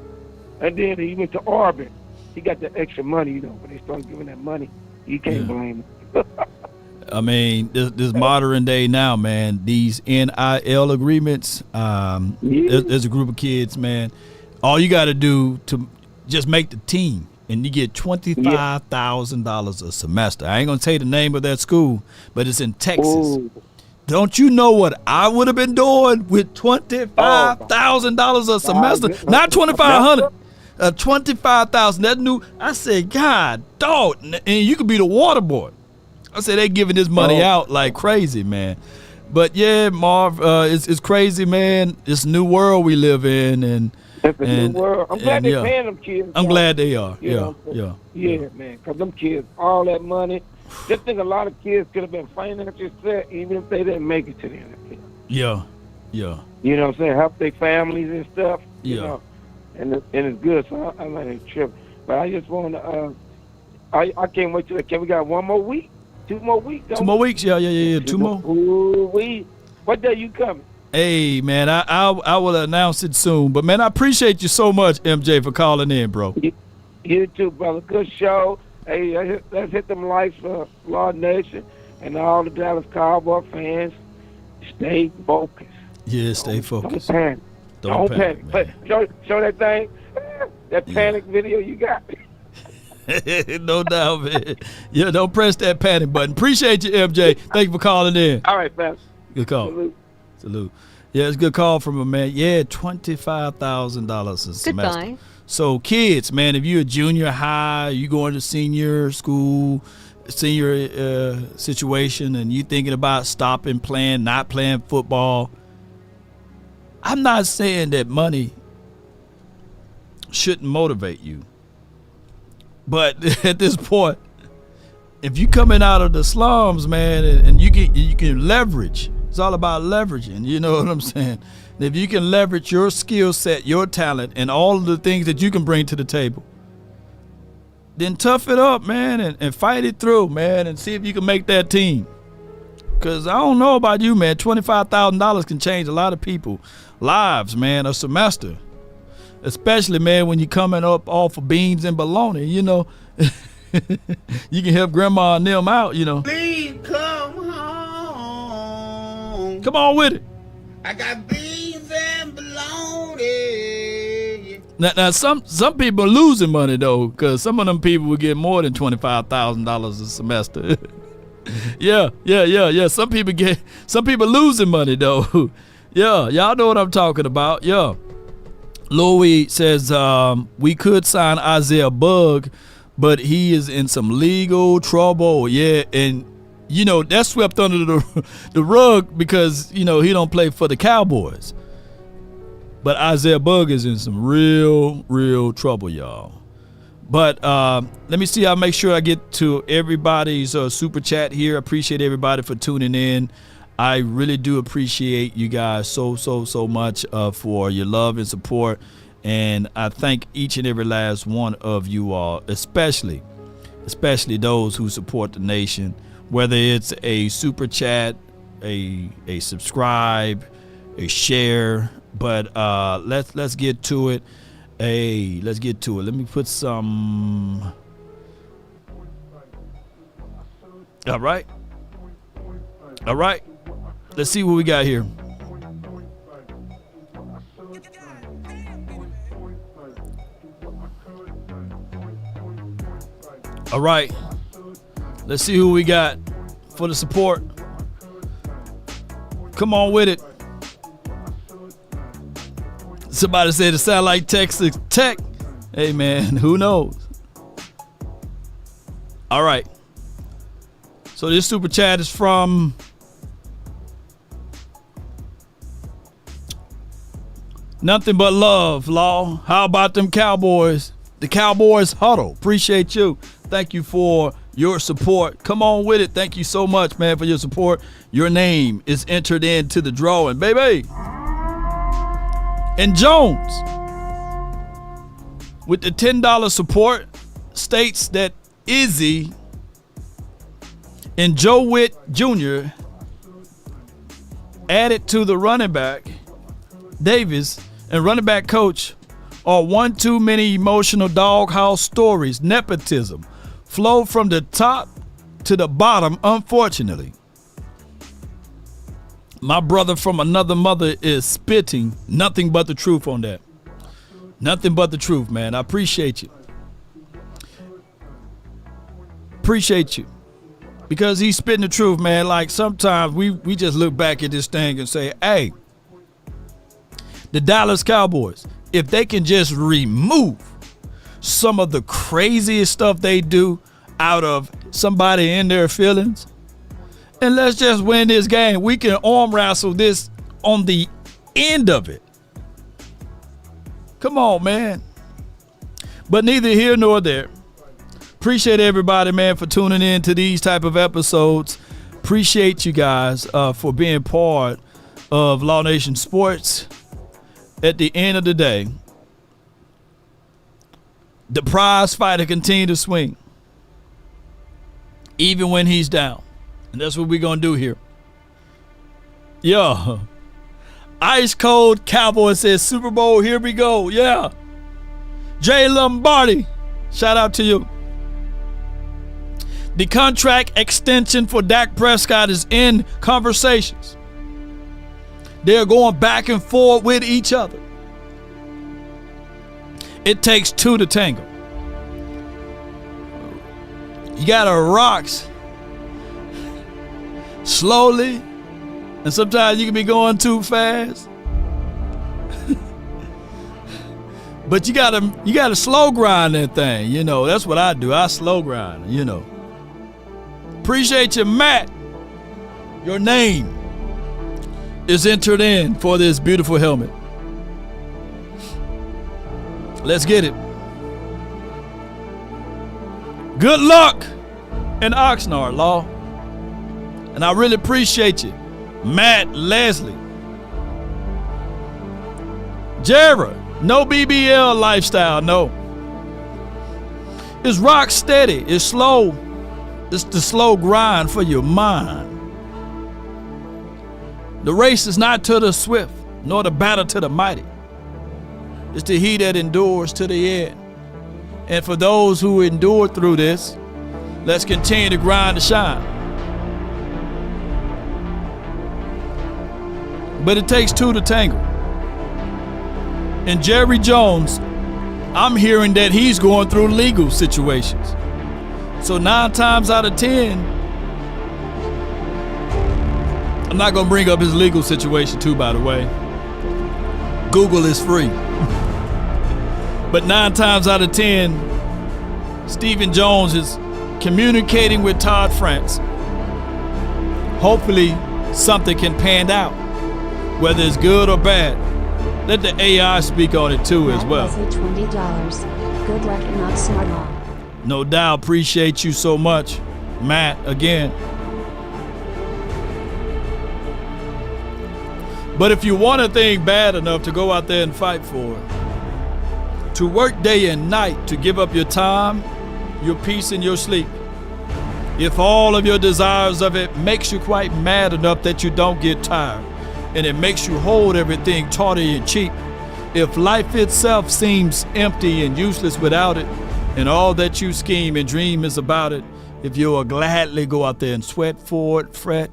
And then he went to Auburn. He got the extra money, you know, when they started giving that money. You can't blame him. I mean, this modern day now, man, these NIL agreements, there's a group of kids, man. All you got to do to just make the team, and you get $25,000 a semester. I ain't going to tell you the name of that school, but it's in Texas. Ooh. Don't you know what I would have been doing with $25,000 a semester? Not $2,500. $25,000. That new. I said, God, dog, and you could be the water boy. I said they giving this money out like crazy, man. But yeah, Marv, it's crazy, man. It's a new world we live in, and it's a new world. I'm glad they're paying them kids. I'm glad they are. Yeah, man. Because them kids, all that money. Just think a lot of kids could have been financially set even if they didn't make it to the NFL. Yeah. You know what I'm saying? Help their families and stuff. You know, and it's good. So I'm not a trip. But I just want to. I can't wait till. Can we got 1 more week? 2 more weeks? 2 more weeks? Yeah. 2 more. Ooh, what day you coming? Hey, man, I will announce it soon. But, man, I appreciate you so much, MJ, for calling in, bro. You too, brother. Good show. Hey, let's hit them lights for Law Nation and all the Dallas Cowboy fans. Stay focused. Yeah, stay focused. Don't panic. But show that thing, that panic video you got. No doubt, man. Yeah, don't press that panic button. Appreciate you, MJ. Thank you for calling in. All right, fam. Good call. Salute. Yeah, it's a good call from a man. Yeah, $25,000 a semester. Goodbye. So kids, man, if you're a junior high, you going to senior school, senior situation, and you thinking about stopping playing, not playing football, I'm not saying that money shouldn't motivate you. But at this point, if you coming out of the slums, man, and you can leverage, it's all about leveraging, you know what I'm saying? If you can leverage your skill set, your talent, and all of the things that you can bring to the table, then tough it up, man, and fight it through, man, and see if you can make that team. Because I don't know about you, man, $25,000 can change a lot of people's lives, man, a semester. Especially, man, when you're coming up off of beans and bologna, you know. You can help grandma and them out, you know. Please come home. Come on with it. I got beans and bologna. Now some people are losing money, though, because some of them people will get more than $25,000 a semester. Yeah. Some people losing money, though. Yeah, y'all know what I'm talking about. Yeah. Louis says we could sign Isaiah Bugg, but he is in some legal trouble. Yeah, and you know that's swept under the rug because you know he don't play for the Cowboys. But Isaiah Bugg is in some real trouble, y'all. But let me see. I'll make sure I get to everybody's super chat here. I appreciate everybody for tuning in. I really do appreciate you guys so much for your love and support. And I thank each and every last one of you all, especially those who support the nation, whether it's a super chat, a subscribe, a share. But let's get to it. Let's get to it. Let me put some. All right. Let's see what we got here. All right. Let's see who we got for the support. Come on with it. Somebody said it sound like Texas Tech. Hey, man, who knows? All right. So this super chat is from Nothing But Love, Law. How about them Cowboys? The Cowboys huddle. Appreciate you. Thank you for your support. Come on with it. Thank you so much, man, for your support. Your name is entered into the drawing, baby. And Jones, with the $10 support, states that Izzy and Joe Witt Jr. added to the running back, Davis, and running back coach are one too many emotional doghouse stories. Nepotism flow from the top to the bottom, unfortunately. My brother from another mother is spitting nothing but the truth on that. Nothing but the truth, man. I appreciate you. Appreciate you. Because he's spitting the truth, man. Like sometimes we just look back at this thing and say, hey, the Dallas Cowboys, if they can just remove some of the craziest stuff they do out of somebody in their feelings, and let's just win this game, we can arm wrestle this on the end of it. Come on, man. But neither here nor there. Appreciate everybody, man, for tuning in to these type of episodes. Appreciate you guys for being part of Law Nation Sports. At the end of the day, the prize fighter continue to swing, even when he's down. And that's what we're going to do here. Yo, Ice Cold Cowboy says Super Bowl, here we go. Yeah. Jay Lombardi, shout out to you. The contract extension for Dak Prescott is in conversations. They're going back and forth with each other. It takes two to tango. You gotta rocks slowly, and sometimes you can be going too fast. But you gotta slow grind that thing. You know, that's what I do. I slow grind, you know. Appreciate you, Matt. Your name is entered in for this beautiful helmet. Let's get it. Good luck in Oxnard, Law. And I really appreciate you, Matt Leslie. Jared, no BBL lifestyle, no. It's rock steady. It's slow. It's the slow grind for your mind. The race is not to the swift, nor the battle to the mighty. It's the he that endures to the end. And for those who endure through this, let's continue to grind to shine. But it takes two to tangle. And Jerry Jones, I'm hearing that he's going through legal situations. So 9 times out of 10, I'm not going to bring up his legal situation too, by the way. Google is free. But 9 times out of 10, Stephen Jones is communicating with Todd France. Hopefully something can pan out, whether it's good or bad. Let the AI speak on it too as well. $20. Good luck and not smart law. No doubt. Appreciate you so much, Matt, again. But if you want a thing bad enough to go out there and fight for it, to work day and night, to give up your time, your peace, and your sleep, if all of your desires of it makes you quite mad enough that you don't get tired, and it makes you hold everything tawdry and cheap, if life itself seems empty and useless without it, and all that you scheme and dream is about it, if you will gladly go out there and sweat for it, fret,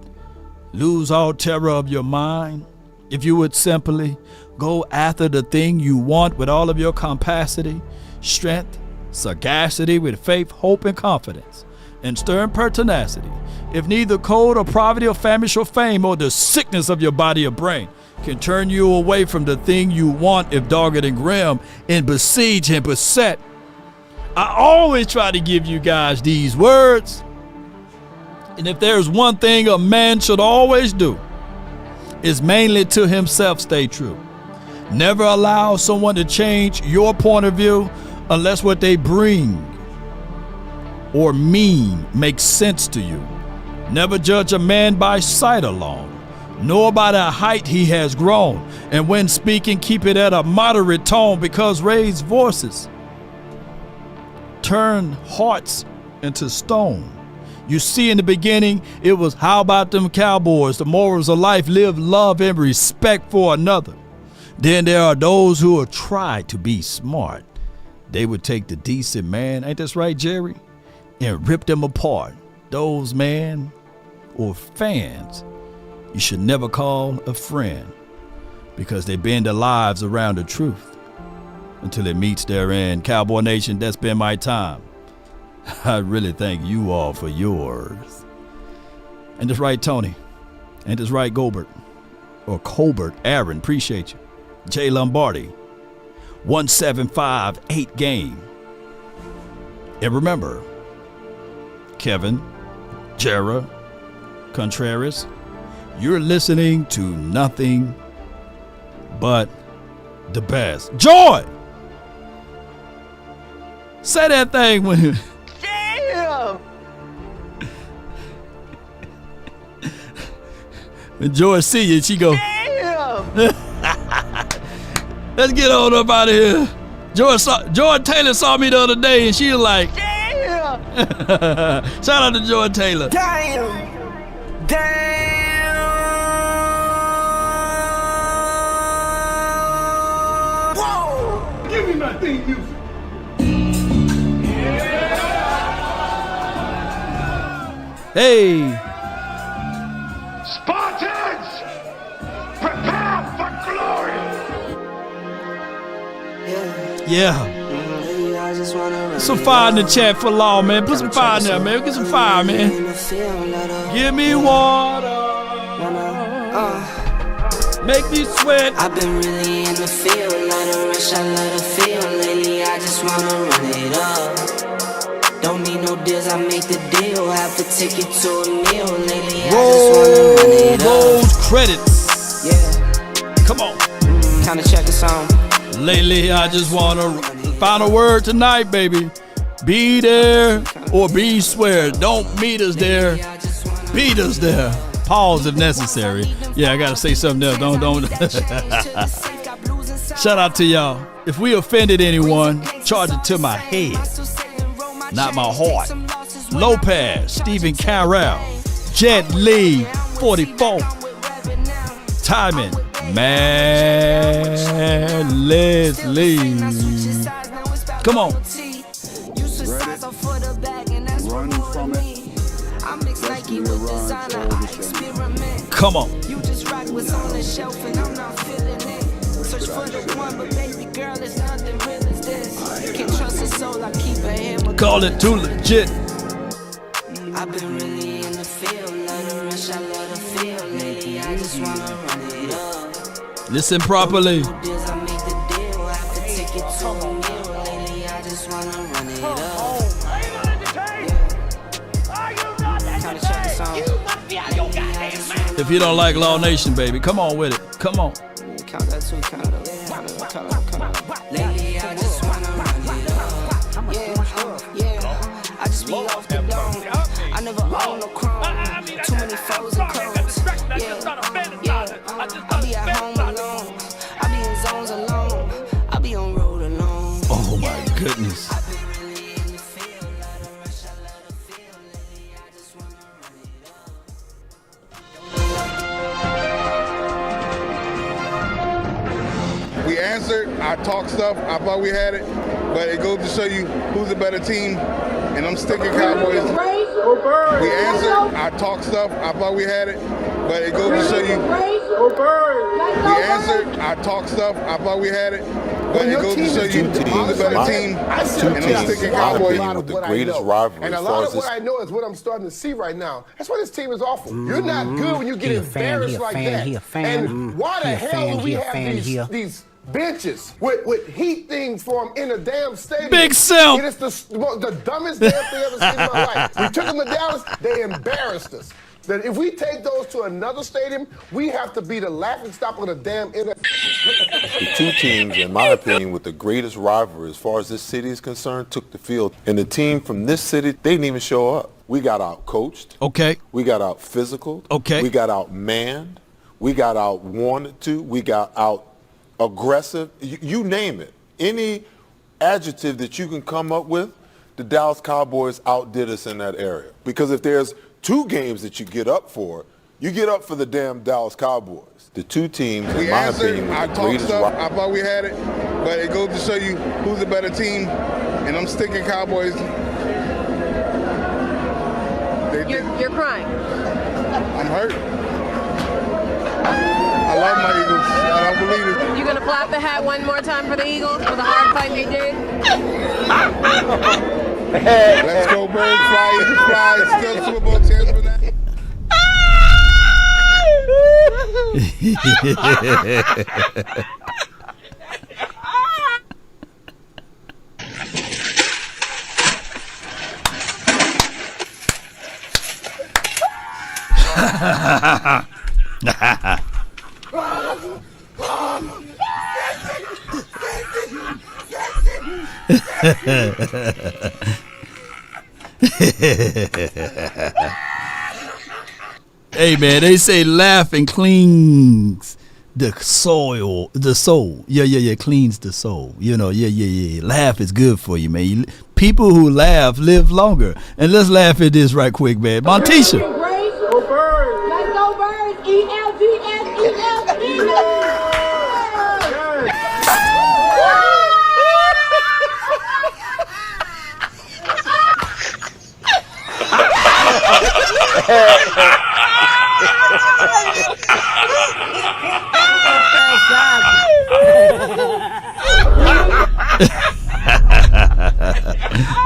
lose all terror of your mind, if you would simply go after the thing you want with all of your capacity, strength, sagacity, with faith, hope, and confidence, and stern pertinacity, if neither cold or poverty or famish or fame or the sickness of your body or brain can turn you away from the thing you want, if dogged and grim and besieged and beset, I always try to give you guys these words. And if there's one thing a man should always do, is mainly to himself stay true. Never allow someone to change your point of view unless what they bring or mean makes sense to you. Never judge a man by sight alone, nor by the height he has grown. And when speaking, keep it at a moderate tone, because raised voices turn hearts into stone. You see, in the beginning, it was how about them Cowboys? The morals of life: live, love, and respect for another. Then there are those who will try to be smart. They would take the decent man, ain't this right, Jerry, and rip them apart. Those man or fans you should never call a friend, because they bend their lives around the truth until it meets their end. Cowboy Nation, that's been my time. I really thank you all for yours. And that's right, Tony. And that's right, Gobert. Or Colbert Aaron, appreciate you. Jay Lombardi, 1758 game. And remember, Kevin, Jera, Contreras, you're listening to nothing but the best. Joy! Say that thing when... Damn! When Joy see you, she go... Damn! Let's get on up out of here. Joy Taylor saw me the other day and she was like... Damn! Shout out to Joy Taylor. Damn! Damn! Whoa! Give me my theme music. Hey! Spartans! Prepare for glory! Yeah. Some fire in the chat for law, man. Put some fire in there, man. Get some fire, man. Give me water. Make me sweat. I've been really in the field, let it rush, I let it feel. Lately, I just wanna run it up. Don't need no deals, I make the deal. Have to take it to a meal. Lately, I just wanna run it up. Those credits. Yeah. Come on. Kinda check us on. Lately, I just wanna. Final word tonight, baby. Be there or be square. Don't meet us there. Beat us there. Pause if necessary. Yeah, I gotta say something else. Don't. Shout out to y'all. If we offended anyone, charge it to my head, not my heart. Lopez, Stephen Carell, Jet Lee, 44. Timing, man, Leslie. Come on. Come on. You just rock what's on the shelf and I'm not feeling it. Search for the one, but baby girl, it's nothing real as this. Can't trust a soul, I keep a hammer. Call it too legit. I've been really in the field, let her rush, I let her feel. Lately, I just wanna run it up. Listen properly. I make the deal, have to take it to a meal. Lately, I just wanna run it up. If you don't like Law Nation, baby, come on with it. Come on. Count that two, count it. Lately, I just wanna run it up. Yeah. I just be off the dome. I never own no chrome. Too many foes and codes. Yeah. I be at home alone. I be in zones alone. I be on road alone. Oh my goodness. We answered, I talked stuff, I thought we had it, but it goes to show you who's a better team, and I'm sticking Cowboys. We answered, I talked stuff, I thought we had it, but it goes to show you. We answered, I talked stuff, I thought we had it, but it goes to show you who's a better team, and I'm sticking Cowboys. With the greatest rivalry. And a lot of what I know is what I'm starting to see right now. That's why this team is awful. You're not good when you get embarrassed like that. And why the hell do we have these benches with heat things for them in a damn stadium? Big Simp. It is the dumbest damn thing I've ever seen in my life. We took them to Dallas, they embarrassed us. that if we take those to another stadium, we have to be the laughingstock of the damn internet. The two teams, in my opinion, with the greatest rivalry as far as this city is concerned, took the field. And the team from this city, they didn't even show up. We got out coached. Okay. We got out physical. Okay. We got out manned. We got out wanted to. We got out aggressive. You name it. Any adjective that you can come up with, the Dallas Cowboys outdid us in that area. Because if there's two games that you get up for, you get up for the damn Dallas Cowboys. The two teams, in my opinion, with the greatest rivalry. I thought we had it, but it goes to show you who's the better team, and I'm sticking Cowboys. You're crying. I'm hurt. I love my Eagles. I don't believe it. You gonna flap the hat one more time for the Eagles for the hard fight they did? Let's go, birds, fly, still Super Bowl chance for that. Hey man, they say laughing cleans the soul. Yeah, cleans the soul. You know, yeah. Laugh is good for you, man. People who laugh live longer. And let's laugh at this right quick, man. Montisha. Go Birds! Let's go Birds!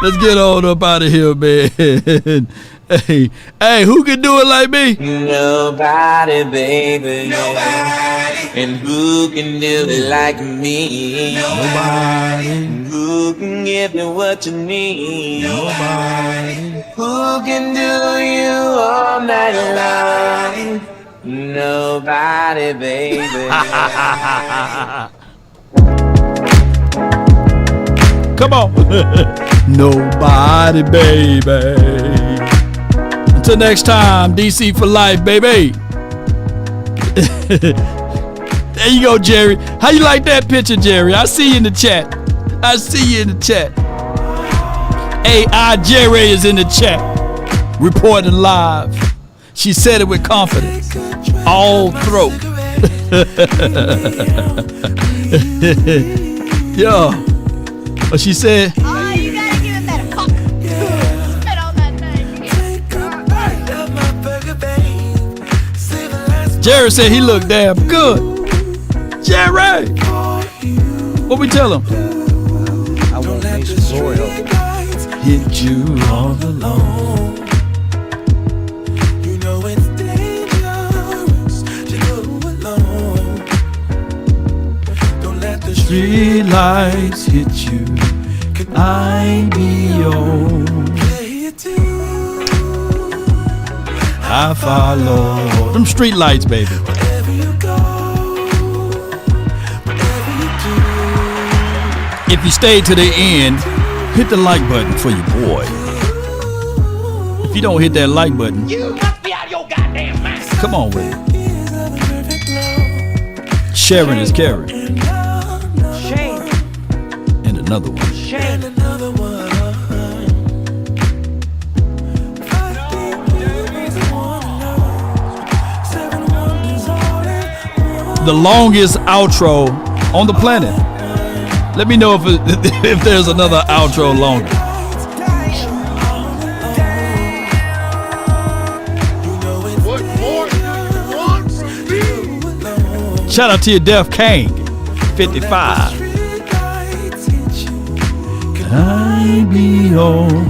Let's get on up out of here, man. Hey, who can do it like me? Nobody, baby. Nobody. And who can do it like me? Nobody. Who can give you what you need? Nobody. Who can do you all night long? Nobody, baby. Come on. Nobody, baby. Until next time, DC for life, baby. There you go, Jerry. How you like that picture, Jerry? I see you in the chat. AI Jerry is in the chat, reporting live. She said it with confidence. All throat. Yo. What she said? Oh, you gotta give it that hot spit on that thing. Jerry said he looked damn good. Jerry! What we tell him? I want to make some glory help. Hit you all alone. You know it's dangerous to go alone. Don't let the Street lights hit you. I be your. I follow. Them street lights, baby. If you stay to the end, hit the like button for your boy. If you don't hit that like button, You must be out of your goddamn mind. come on with it. Sharing is caring. Shame. And another one. Shame. Another one. The longest outro on the planet. Let me know if there's another outro longer. What more do you want from me? Shout out to your Def King, 55. I be home.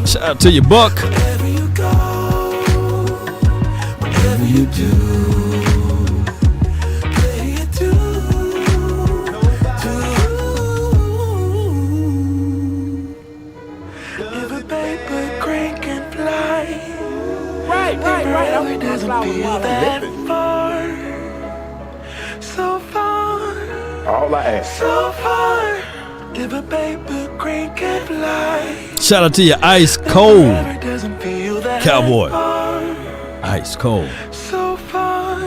Shout out to your Buck. Whatever you do. So far, all I ask. so far, if a paper crane can fly. Shout out to you, Ice Cold Doesn't feel that Cowboy. far. Ice Cold. So far,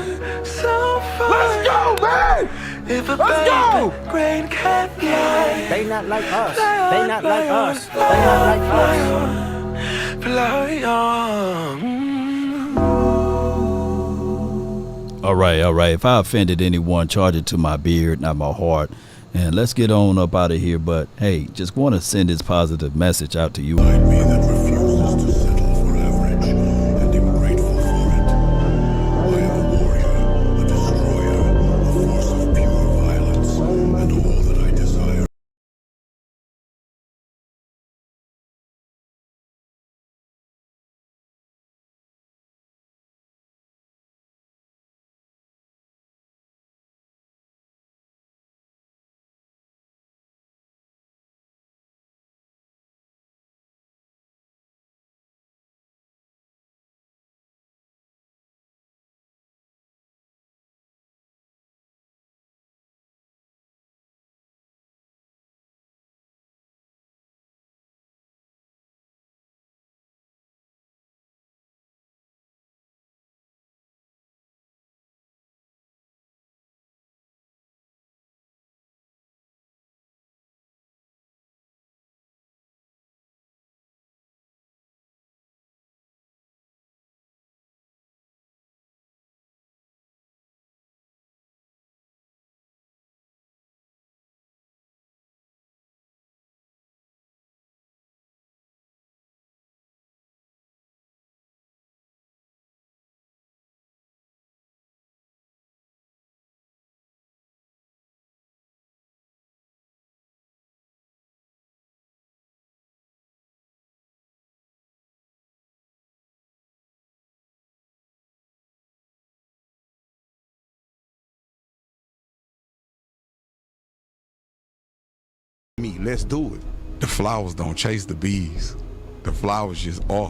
so far. Let's go, man! If a Let's go! paper crane can fly. They not like us. Fly They on, not fly like on, us. They fly not on, like fly us. on, fly on. All right. If I offended anyone, charge it to my beard, not my heart. And let's get on up out of here. But hey, just want to send this positive message out to you. Me, let's do it. The flowers don't chase the bees. The flowers just are.